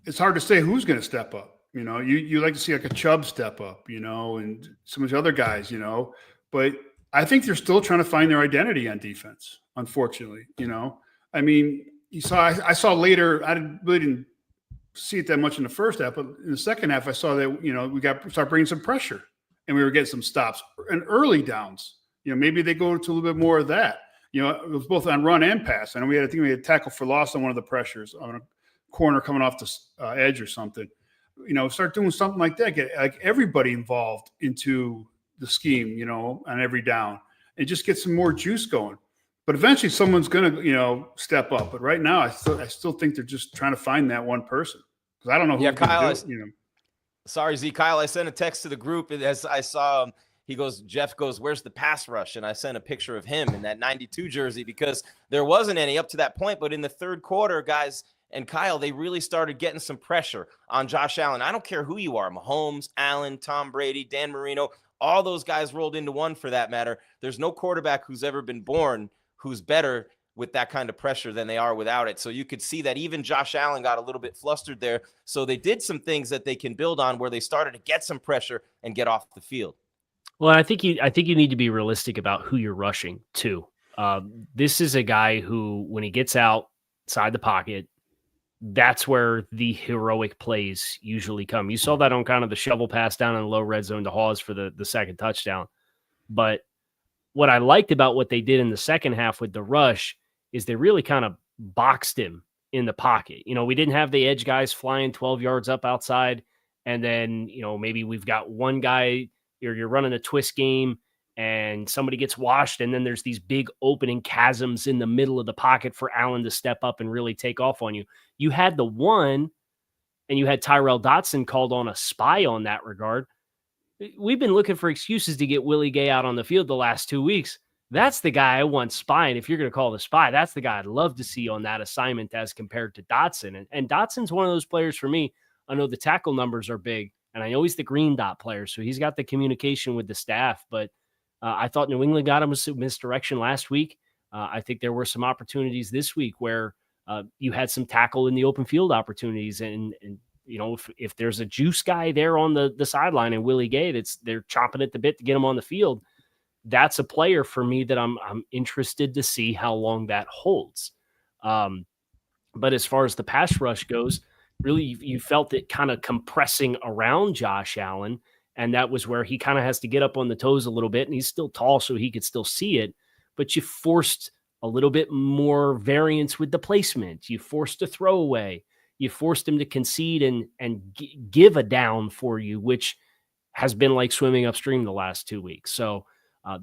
it's hard to say who's going to step up. You know, you like to see like a Chubb step up, you know, and some of the other guys, you know, but I think they're still trying to find their identity on defense, unfortunately, you know. I mean, I saw later, I really didn't see it that much in the first half, but in the second half, I saw that, you know, we start bringing some pressure and we were getting some stops and early downs. You know, maybe they go to a little bit more of that. You know, it was both on run and pass. And we had a tackle for loss on one of the pressures on a corner coming off the edge or something. You know, start doing something like that. Get like everybody involved into the scheme, you know, on every down, and just get some more juice going. But eventually someone's going to, you know, step up. But right now, I still think they're just trying to find that one person. Because I don't know who. Yeah, Kyle. You know. Sorry, Z. Kyle, I sent a text to the group as I saw him. He goes, Jeff goes, where's the pass rush? And I sent a picture of him in that 92 jersey because there wasn't any up to that point. But in the third quarter, guys and Kyle, they really started getting some pressure on Josh Allen. I don't care who you are, Mahomes, Allen, Tom Brady, Dan Marino, all those guys rolled into one for that matter. There's no quarterback who's ever been born who's better with that kind of pressure than they are without it. So you could see that even Josh Allen got a little bit flustered there. So they did some things that they can build on where they started to get some pressure and get off the field. Well, I think you need to be realistic about who you're rushing too. This is a guy who, when he gets outside the pocket, that's where the heroic plays usually come. You saw that on kind of the shovel pass down in the low red zone to Hawes for the second touchdown. But what I liked about what they did in the second half with the rush is they really kind of boxed him in the pocket. You know, we didn't have the edge guys flying 12 yards up outside. And then, you know, maybe we've got one guy, you're running a twist game and somebody gets washed. And then there's these big opening chasms in the middle of the pocket for Allen to step up and really take off on you. You had the one, and you had Tyrell Dotson called on a spy on that regard. We've been looking for excuses to get Willie Gay out on the field the last 2 weeks. That's the guy I want spying. If you're going to call the spy, that's the guy I'd love to see on that assignment as compared to Dotson. And Dotson's one of those players for me. I know the tackle numbers are big, and I know he's the green dot player, so he's got the communication with the staff. But I thought New England got him with misdirection last week. I think there were some opportunities this week where you had some tackle in the open field opportunities. And you know, if there's a juice guy there on the sideline and Willie Gay, they're chomping at the bit to get him on the field. That's a player for me that I'm interested to see how long that holds. But as far as the pass rush goes, really you felt it kind of compressing around Josh Allen. And that was where he kind of has to get up on the toes a little bit. And he's still tall, so he could still see it. But you forced a little bit more variance with the placement. You forced a throwaway. You forced him to concede and give a down for you, which has been like swimming upstream the last 2 weeks. So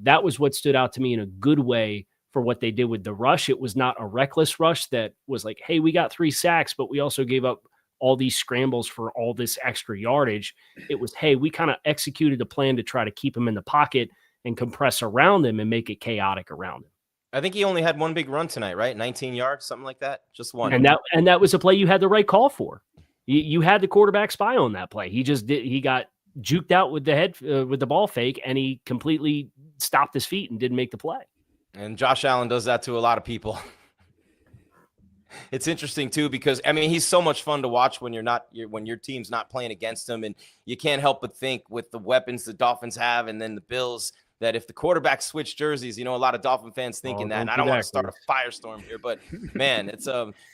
that was what stood out to me in a good way for what they did with the rush. It was not a reckless rush that was like, hey, we got 3 sacks, but we also gave up all these scrambles for all this extra yardage. It was, hey, we kind of executed a plan to try to keep him in the pocket and compress around him and make it chaotic around him. I think he only had one big run tonight, right? 19 yards, something like that. Just one. And that was a play you had the right call for. You had the quarterback spy on that play. He got juked out with the ball fake, and he completely stopped his feet and didn't make the play. And Josh Allen does that to a lot of people. It's interesting too, because I mean, he's so much fun to watch when when your team's not playing against him, and you can't help but think with the weapons the Dolphins have, and then the Bills, that if the quarterback switched jerseys, a lot of Dolphin fans thinking that, and I don't want to start a firestorm here, but man, it's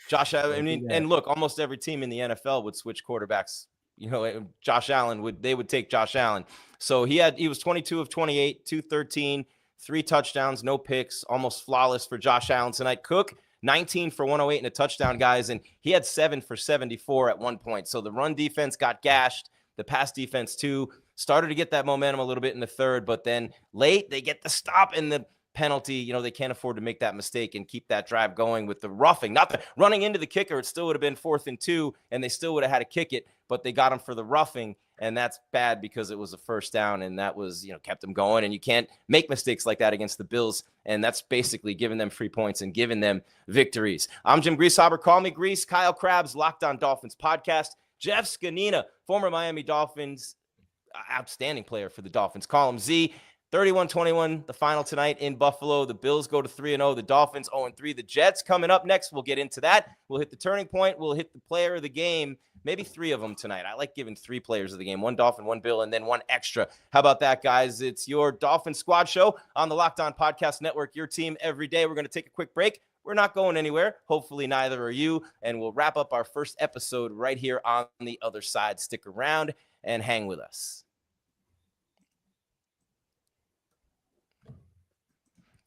Josh Allen. I mean, and look, almost every team in the NFL would switch quarterbacks. Josh Allen would take Josh Allen. So he was 22 of 28, 213, 3 touchdowns, no picks, almost flawless for Josh Allen tonight. Cook, 19 for 108 and a touchdown, guys, and he had 7 for 74 at one point. So the run defense got gashed. The pass defense, too, started to get that momentum a little bit in the third, but then late they get the stop and the penalty. They can't afford to make that mistake and keep that drive going with the roughing. Not the running into the kicker. It still would have been 4th and 2, and they still would have had to kick it, but they got him for the roughing, and that's bad because it was a first down, and that was, kept them going, and you can't make mistakes like that against the Bills, and that's basically giving them free points and giving them victories. I'm Jim Grieshaber. Call me Grease. Kyle Krabs, Locked On Dolphins podcast. Jeff Zgonina, former Miami Dolphins, outstanding player for the Dolphins. Call him Z. 31-21, the final tonight in Buffalo. The Bills go to 3-0. The Dolphins 0-3. The Jets coming up next. We'll get into that. We'll hit the turning point. We'll hit the player of the game. Maybe 3 of them tonight. I like giving 3 players of the game. 1 Dolphin, 1 Bill, and then 1 extra. How about that, guys? It's your Dolphin Squad Show on the Locked On Podcast Network. Your team every day. We're going to take a quick break. We're not going anywhere. Hopefully neither are you. And we'll wrap up our first episode right here on the other side. Stick around and hang with us.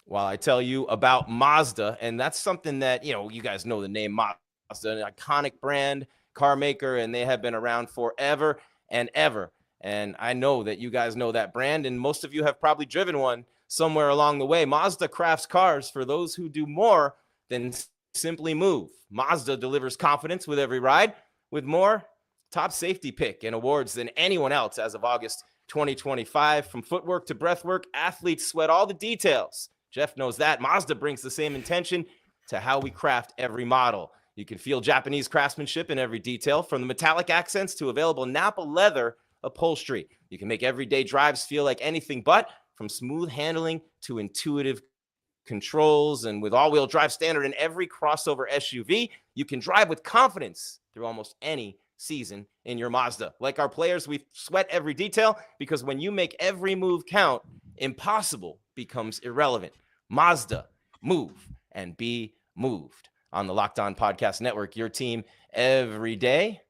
While I tell you about Mazda, and that's something that, you guys know the name Mazda, an iconic brand, car maker, and they have been around forever and ever. And I know that you guys know that brand, and most of you have probably driven one somewhere along the way. Mazda crafts cars for those who do more than simply move. Mazda delivers confidence with every ride, with more top safety pick and awards than anyone else as of August 2025. From footwork to breathwork, athletes sweat all the details. Jeff knows that. Mazda brings the same intention to how we craft every model. You can feel Japanese craftsmanship in every detail, from the metallic accents to available Napa leather upholstery. You can make everyday drives feel like anything but, from smooth handling to intuitive controls. And with all-wheel drive standard in every crossover SUV, you can drive with confidence through almost any season in your Mazda. Like our players, we sweat every detail, because when you make every move count, impossible becomes irrelevant. Mazda, move and be moved. On the Locked On Podcast Network, your team every day.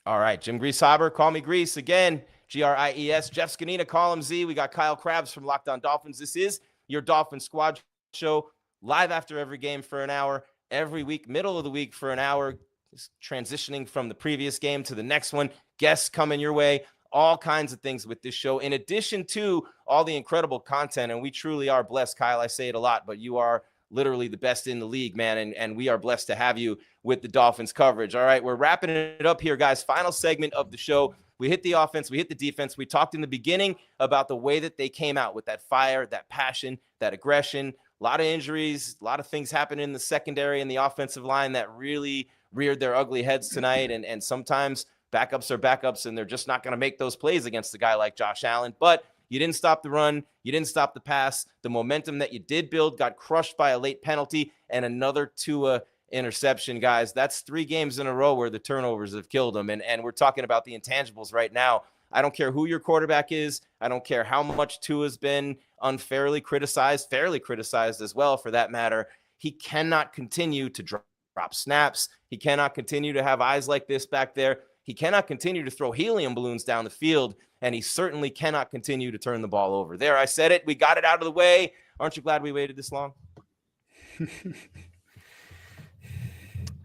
All right, Jim Grieshaber, call me Grease again. Gries. Jeff Zgonina, call him Z. We got Kyle Krabs from Locked On Dolphins. This is your Dolphin Squad Show, live after every game for an hour, every week, middle of the week for an hour, just transitioning from the previous game to the next one. Guests coming your way. All kinds of things with this show, in addition to all the incredible content. And we truly are blessed, Kyle. I say it a lot, but you are literally the best in the league, man. And we are blessed to have you with the Dolphins coverage. All right, we're wrapping it up here, guys. Final segment of the show. We hit the offense. We hit the defense. We talked in the beginning about the way that they came out with that fire, that passion, that aggression. A lot of injuries, a lot of things happened in the secondary and the offensive line that really reared their ugly heads tonight. And sometimes backups are backups, and they're just not going to make those plays against a guy like Josh Allen. But you didn't stop the run. You didn't stop the pass. The momentum that you did build got crushed by a late penalty and another Tua interception, guys. That's 3 games in a row where the turnovers have killed them. And we're talking about the intangibles right now. I don't care who your quarterback is. I don't care how much Tua's been unfairly criticized, fairly criticized as well, for that matter. He cannot continue to drop snaps. He cannot continue to have eyes like this back there. He cannot continue to throw helium balloons down the field, and he certainly cannot continue to turn the ball over. There, I said it. We got it out of the way. Aren't you glad we waited this long?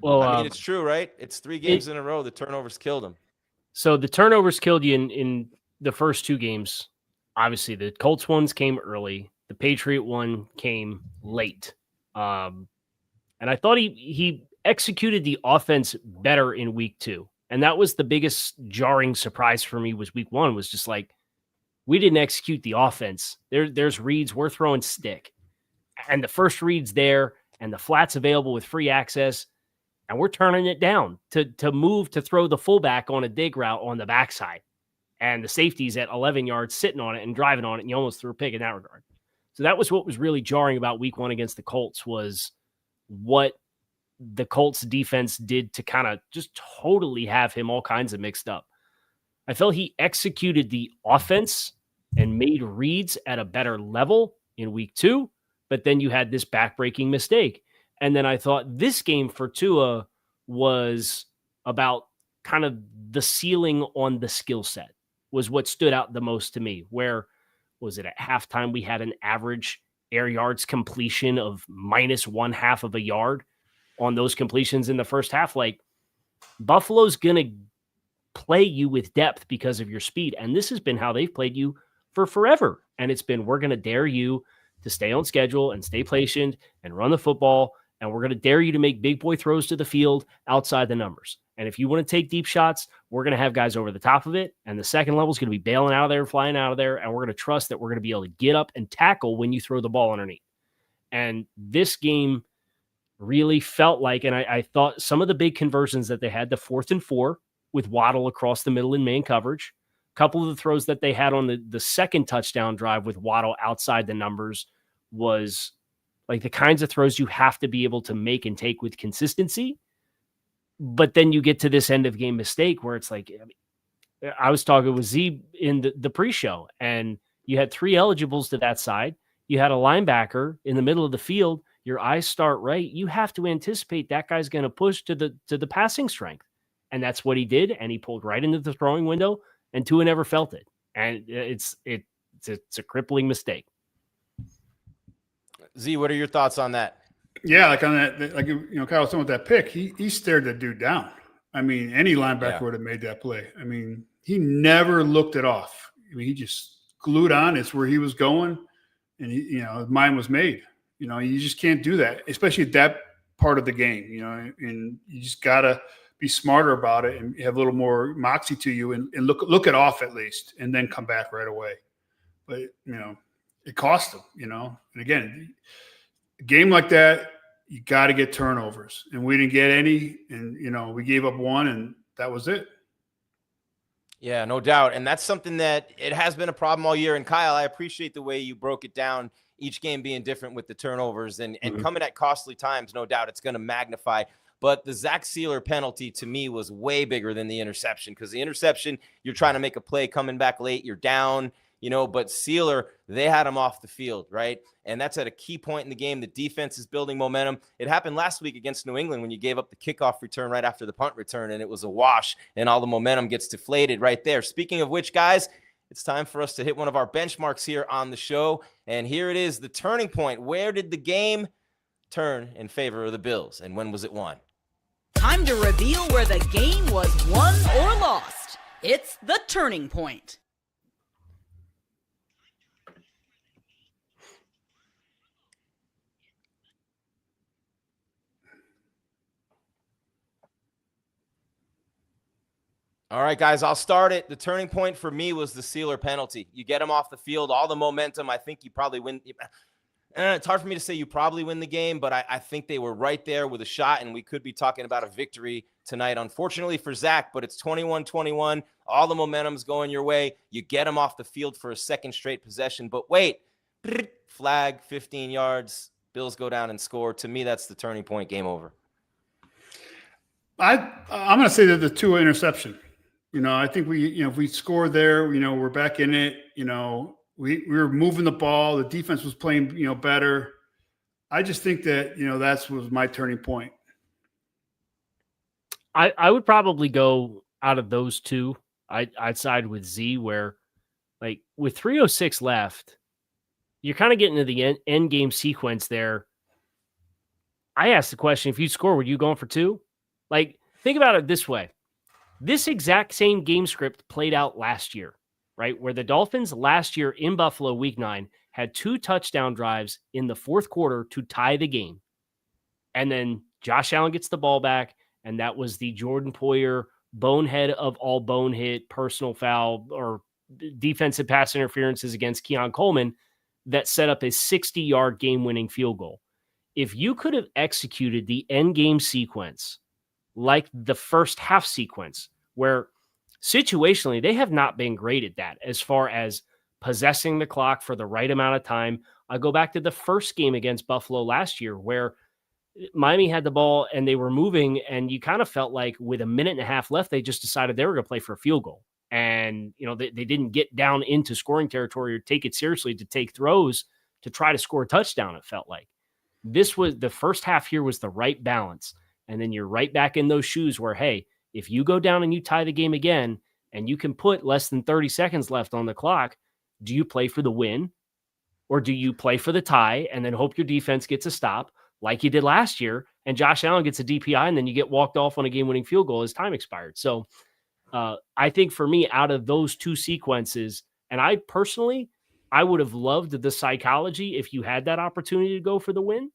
Well, I mean, it's true, right? It's 3 games in a row. The turnovers killed him. So the turnovers killed you in the first 2 games. Obviously, the Colts ones came early. The Patriot one came late. And I thought he executed the offense better in week 2. And that was the biggest jarring surprise for me, was week 1, was just like, we didn't execute the offense. There's reads, we're throwing stick. And the first read's there, and the flat's available with free access. and we're turning it down to move to throw the fullback on a dig route on the backside. And the safety's at 11 yards sitting on it and driving on it, and you almost threw a pick in that regard. So that was what was really jarring about week 1 against the Colts, was what the Colts defense did to kind of just totally have him all kinds of mixed up. I felt he executed the offense and made reads at a better level in week 2, but then you had this backbreaking mistake. And then I thought this game for Tua was about kind of the ceiling on the skill set was what stood out the most to me. Where was it at halftime? We had an average air yards completion of minus 1/2 of a yard on those completions in the first half. Like, Buffalo's going to play you with depth because of your speed. And this has been how they've played you for forever. And it's been, we're going to dare you to stay on schedule and stay patient and run the football. And we're going to dare you to make big boy throws to the field outside the numbers. And if you want to take deep shots, we're going to have guys over the top of it. And the second level is going to be bailing out of there, flying out of there. And we're going to trust that we're going to be able to get up and tackle when you throw the ball underneath. And this game really felt like, and I thought some of the big conversions that they had, the 4th and 4 with Waddle across the middle in man coverage, a couple of the throws that they had on the second touchdown drive with Waddle outside the numbers was like the kinds of throws you have to be able to make and take with consistency. But then you get to this end of game mistake where it's like, I was talking with Z in the pre-show, and you had 3 eligibles to that side. You had a linebacker in the middle of the field. Your eyes start right. You have to anticipate that guy's going to push to the passing strength. And that's what he did. And he pulled right into the throwing window, and Tua never felt it. And it's a crippling mistake. Z, what are your thoughts on that? Yeah, like on that, like, you know, Kyle was talking with that pick, he stared the dude down. I mean, any linebacker would have made that play. I mean, he never looked it off. I mean, he just glued on. It's where he was going, and he, you know, his mind was made. You know, you just can't do that, especially at that part of the game. You know, and you just gotta be smarter about it and have a little more moxie to you, and look it off at least, and then come back right away. But you know, it cost him. You know, and again, a game like that, you got to get turnovers, and we didn't get any, and you know, we gave up 1, and that was it. Yeah, no doubt. And that's something that it has been a problem all year. And Kyle, I appreciate the way you broke it down, each game being different with the turnovers and coming at costly times. No doubt it's going to magnify. But the Zach Sieler penalty to me was way bigger than the interception, because the interception, you're trying to make a play coming back late, you're down, you know, but Sieler, they had him off the field, right? And that's at a key point in the game. The defense is building momentum. It happened last week against New England when you gave up the kickoff return right after the punt return, and it was a wash, and all the momentum gets deflated right there. Speaking of which, guys, it's time for us to hit one of our benchmarks here on the show. And here it is, the turning point. Where did the game turn in favor of the Bills, and when was it won? Time to reveal where the game was won or lost. It's the turning point. All right, guys, I'll start it. The turning point for me was the Sieler penalty. You get him off the field, all the momentum. I think you probably win. It's hard for me to say you probably win the game, but I think they were right there with a shot, and we could be talking about a victory tonight. Unfortunately for Zach, but it's 21-21. All the momentum's going your way. You get him off the field for a second straight possession. But wait, flag, 15 yards. Bills go down and score. To me, that's the turning point. Game over. I'm going to say that the Tua interception. You know, I think if we scored there, you know, we're back in it. You know, we were moving the ball. The defense was playing, you know, better. I just think that, you know, that was my turning point. I would probably go out of those two. I'd side with Z, where, like, with 3:06 left, you're kind of getting to the end game sequence there. I asked the question, if you score, were you going for 2? Like, think about it this way. This exact same game script played out last year, right? Where the Dolphins last year in Buffalo week 9 had 2 touchdown drives in the fourth quarter to tie the game. And then Josh Allen gets the ball back, and that was the Jordan Poyer bonehead of all bonehead personal foul or defensive pass interferences against Keon Coleman that set up a 60-yard game-winning field goal. If you could have executed the end game sequence like the first half sequence, where situationally they have not been great at that as far as possessing the clock for the right amount of time. I go back to the first game against Buffalo last year where Miami had the ball and they were moving, and you kind of felt like with a minute and a half left, they just decided they were going to play for a field goal. And, they didn't get down into scoring territory or take it seriously to take throws to try to score a touchdown, it felt like. This was the first half here was the right balance. And then you're right back in those shoes where, hey, if you go down and you tie the game again and you can put less than 30 seconds left on the clock, do you play for the win or do you play for the tie and then hope your defense gets a stop like you did last year and Josh Allen gets a DPI and then you get walked off on a game-winning field goal as time expired? So I think for me, out of those two sequences, and I would have loved the psychology if you had that opportunity to go for the win,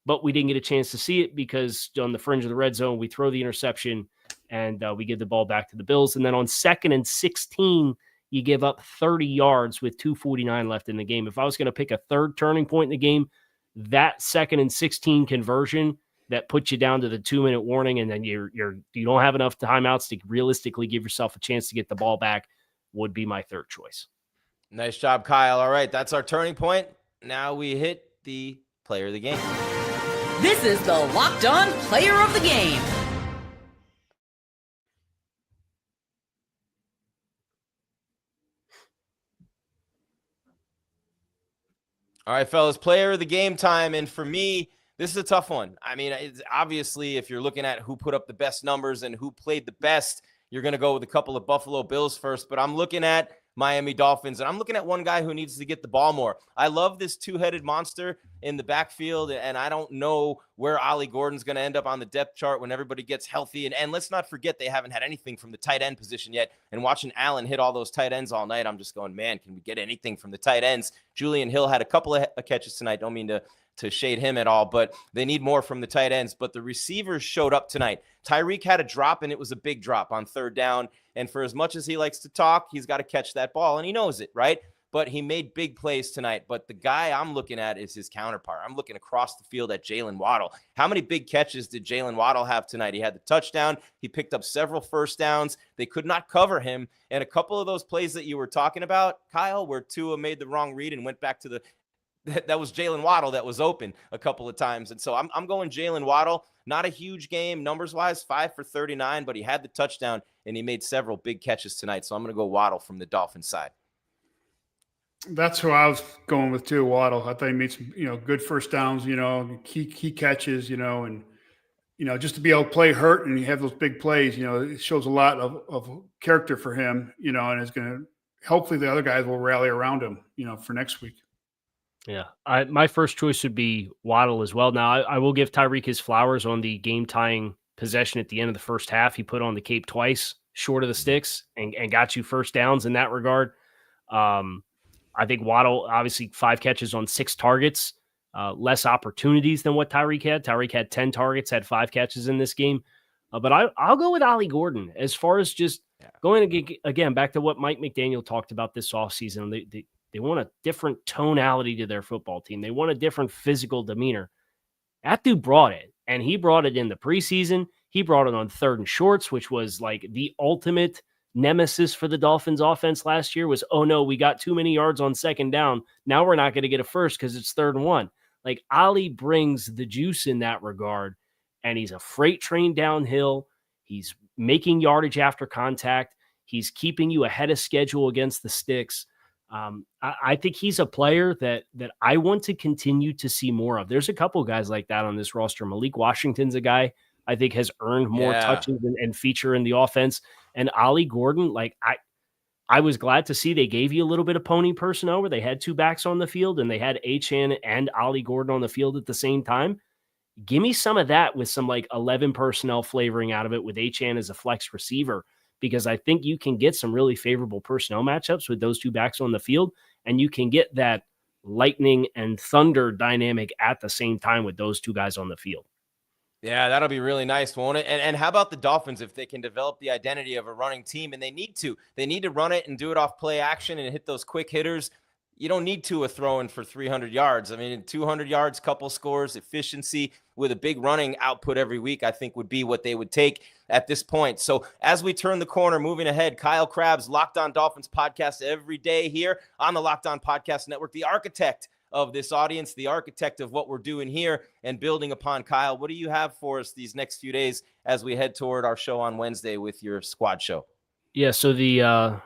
but we didn't get a chance to see it because on the fringe of the red zone, we throw the interception and we give the ball back to the Bills. And then on 2nd and 16, you give up 30 yards with 2:49 left in the game. If I was going to pick a third turning point in the game, that 2nd and 16 conversion that puts you down to the 2-minute warning, and then you don't have enough timeouts to realistically give yourself a chance to get the ball back, would be my third choice. Nice job, Kyle. All right, that's our turning point. Now we hit the player of the game. This is the Locked On Player of the Game. All right, fellas, player of the game time. And for me, this is a tough one. I mean, it's obviously, if you're looking at who put up the best numbers and who played the best, you're going to go with a couple of Buffalo Bills first. But I'm looking at Miami Dolphins, and I'm looking at one guy who needs to get the ball more. I love this two-headed monster in the backfield, and I don't know where Ollie Gordon's going to end up on the depth chart when everybody gets healthy. And let's not forget they haven't had anything from the tight end position yet. And watching Allen hit all those tight ends all night, I'm just going, man, can we get anything from the tight ends? Julian Hill had a couple of catches tonight. Don't mean to shade him at all, but they need more from the tight ends. But the receivers showed up tonight. Tyreek had a drop, and it was a big drop on 3rd down. And for as much as he likes to talk, he's got to catch that ball, and he knows it, right? But he made big plays tonight. But the guy I'm looking at is his counterpart. I'm looking across the field at Jaylen Waddle. How many big catches did Jaylen Waddle have tonight? He had the touchdown. He picked up several first downs. They could not cover him. And a couple of those plays that you were talking about, Kyle, where Tua made the wrong read and went back to that was Jaylen Waddle that was open a couple of times. And so I'm going Jaylen Waddle. Not a huge game numbers-wise, 5 for 39, but he had the touchdown, and he made several big catches tonight. So I'm going to go Waddle from the Dolphins side. That's who I was going with too, Waddle. I thought he made some, good first downs, key catches, and, just to be able to play hurt and have those big plays, it shows a lot of character for him, and it's going to, hopefully the other guys will rally around him, for next week. Yeah, my first choice would be Waddle as well. Now, I will give Tyreek his flowers on the game-tying possession at the end of the first half. He put on the cape twice, short of the sticks, and got you first downs in that regard. I think Waddle, obviously 5 catches on 6 targets, less opportunities than what Tyreek had. Tyreek had 10 targets, had 5 catches in this game. But I'll go with Ollie Gordon as far as just going again back to what Mike McDaniel talked about this offseason. They want a different tonality to their football team. They want a different physical demeanor. That dude brought it, and he brought it in the preseason. He brought it on 3rd and shorts, which was like the ultimate nemesis for the Dolphins offense last year was, oh no, we got too many yards on 2nd down. Now we're not going to get a first because it's 3rd and 1. Like Ollie brings the juice in that regard, and he's a freight train downhill. He's making yardage after contact. He's keeping you ahead of schedule against the sticks. I think he's a player that I want to continue to see more of. There's a couple of guys like that on this roster. Malik Washington's a guy I think has earned more touches and feature in the offense. And Ollie Gordon, like I was glad to see they gave you a little bit of pony personnel where they had 2 backs on the field and they had Achane and Ollie Gordon on the field at the same time. Give me some of that with some like 11 personnel flavoring out of it with Achane as a flex receiver, because I think you can get some really favorable personnel matchups with those 2 backs on the field, and you can get that lightning and thunder dynamic at the same time with those 2 guys on the field. Yeah, that'll be really nice, won't it? And how about the Dolphins if they can develop the identity of a running team? And they need to run it and do it off play action and hit those quick hitters. You don't need Tua throwing for 300 yards. I mean, 200 yards, couple scores, efficiency. with a big running output every week, I think would be what they would take at this point. So as we turn the corner, moving ahead, Kyle Krabs, Locked On Dolphins podcast every day here on the Locked On Podcast Network, the architect of this audience, the architect of what we're doing here and building upon. Kyle, what do you have for us these next few days as we head toward our show on Wednesday with your squad show? Yeah, so the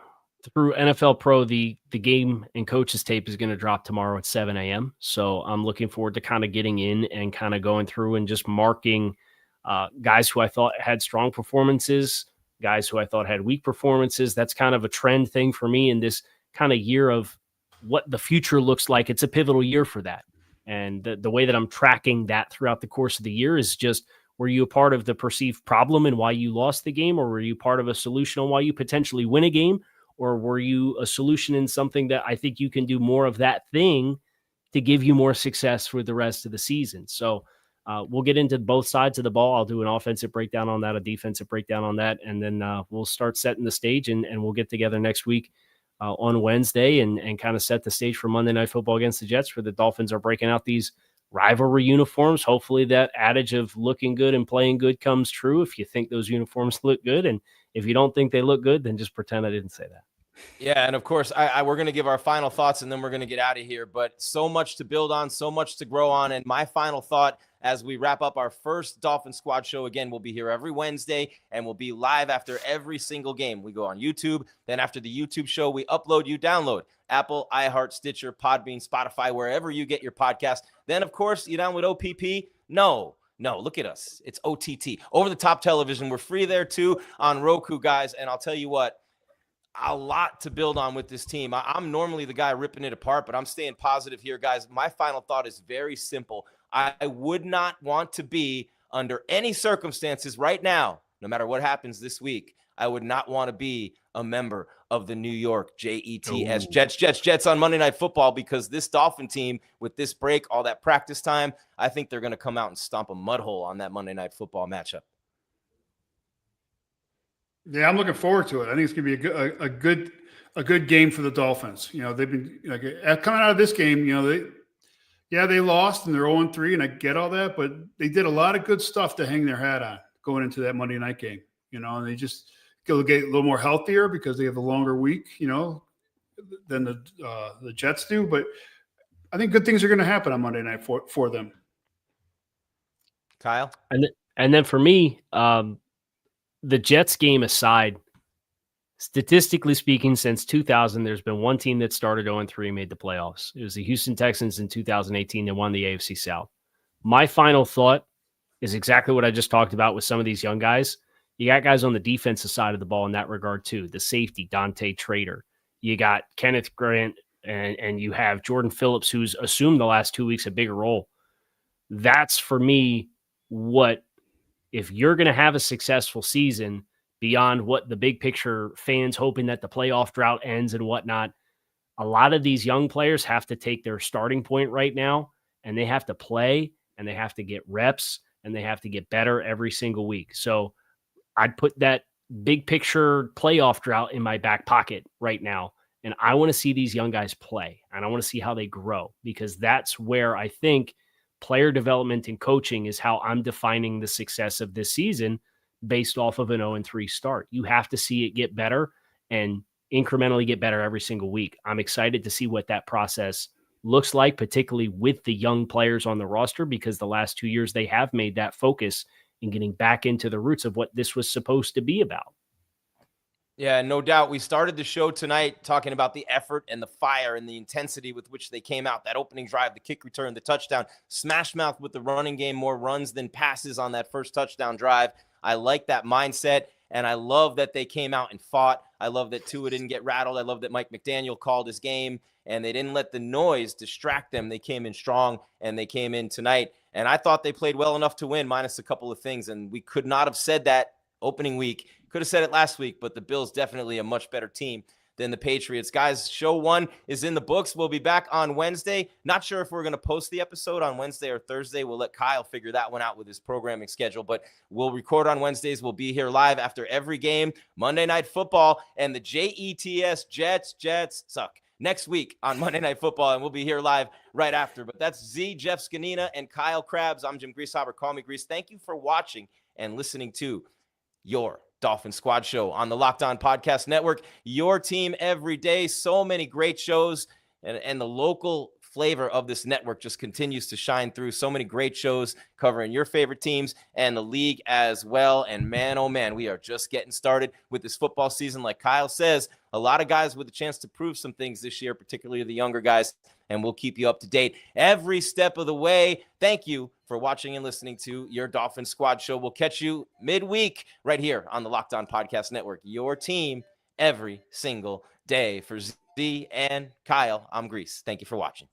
through NFL Pro, the game and coaches tape is going to drop tomorrow at 7 a.m. So I'm looking forward to kind of getting in and kind of going through and just marking guys who I thought had strong performances, guys who I thought had weak performances. That's kind of a trend thing for me in this kind of year of what the future looks like. It's a pivotal year for that. And the way that I'm tracking that throughout the course of the year is just, were you a part of the perceived problem and why you lost the game? Or were you part of a solution on why you potentially win a game? Or were you a solution in something that I think you can do more of that thing to give you more success for the rest of the season? So we'll get into both sides of the ball. I'll do an offensive breakdown on that, a defensive breakdown on that. And then we'll start setting the stage and we'll get together next week on Wednesday and kind of set the stage for Monday Night Football against the Jets, where the Dolphins are breaking out these rivalry uniforms. Hopefully that adage of looking good and playing good comes true if you think those uniforms look good. And if you don't think they look good, then just pretend I didn't say that. Yeah, and of course, we're going to give our final thoughts, and then we're going to get out of here. But so much to build on, so much to grow on. And my final thought as we wrap up our first Dolphin Squad show, again, we'll be here every Wednesday, and we'll be live after every single game. We go on YouTube. Then after the YouTube show, we upload, you download Apple, iHeart, Stitcher, Podbean, Spotify, wherever you get your podcast. Then, of course, you download OPP. No, look at us. It's OTT, over-the-top television. We're free there, too, on Roku, guys. And I'll tell you what, a lot to build on with this team. I'm normally the guy ripping it apart, but I'm staying positive here, guys. My final thought is very simple. I would not want to be, under any circumstances right now, no matter what happens this week, I would not want to be a member of the New York Jets. Jets on Monday Night Football, because this Dolphin team, with this break, all that practice time, I think they're going to come out and stomp a mud hole on that Monday Night Football matchup. Yeah, I'm looking forward to it. I think it's going to be a good game for the Dolphins. You know, they've been coming out of this game. You know, they lost and they're 0-3, and I get all that, but they did a lot of good stuff to hang their hat on going into that Monday night game. You know, and they just get a little more healthier because they have a longer week. You know, than the Jets do. But I think good things are going to happen on Monday night for them. Kyle, and then for me. The Jets game aside, statistically speaking, since 2000, there's been one team that started 0-3 and made the playoffs. It was the Houston Texans in 2018 that won the AFC South. My final thought is exactly what I just talked about with some of these young guys. You got guys on the defensive side of the ball in that regard too. The safety, Dante Trader. You got Kenneth Grant, and you have Jordan Phillips, who's assumed the last 2 weeks a bigger role. That's, for me, what, if you're going to have a successful season beyond what the big picture fans hoping that the playoff drought ends and whatnot, a lot of these young players have to take their starting point right now, and they have to play, and they have to get reps, and they have to get better every single week. So I'd put that big picture playoff drought in my back pocket right now. And I want to see these young guys play, and I want to see how they grow, because that's where I think player development and coaching is how I'm defining the success of this season based off of an 0-3 start. You have to see it get better and incrementally get better every single week. I'm excited to see what that process looks like, particularly with the young players on the roster, because the last 2 years they have made that focus in getting back into the roots of what this was supposed to be about. Yeah, no doubt. We started the show tonight talking about the effort and the fire and the intensity with which they came out. That opening drive, the kick return, the touchdown, smash mouth with the running game, more runs than passes on that first touchdown drive. I like that mindset, and I love that they came out and fought. I love that Tua didn't get rattled. I love that Mike McDaniel called his game, and they didn't let the noise distract them. They came in strong, and they came in tonight. And I thought they played well enough to win, minus a couple of things, and we could not have said that opening week. Could have said it last week, but the Bills definitely a much better team than the Patriots. Guys, show 1 is in the books. We'll be back on Wednesday. Not sure if we're going to post the episode on Wednesday or Thursday. We'll let Kyle figure that one out with his programming schedule, but we'll record on Wednesdays. We'll be here live after every game, Monday Night Football, and the Jets suck. next week on Monday Night Football, and we'll be here live right after. But that's Z, Jeff Zgonina, and Kyle Krabs. I'm Jim Grieshaber. Call me Grease. Thank you for watching and listening to your Dolphin Squad Show on the Locked On Podcast Network. Your team every day. So many great shows, and the local flavor of this network just continues to shine through. So many great shows covering your favorite teams and the league as well. And man, oh man, we are just getting started with this football season. Like Kyle says, a lot of guys with a chance to prove some things this year, particularly the younger guys, and we'll keep you up to date every step of the way. Thank you for watching and listening to your Dolphin Squad Show. We'll catch you midweek right here on the Locked On Podcast Network. Your team every single day. For Z and Kyle, I'm Grease. Thank you for watching.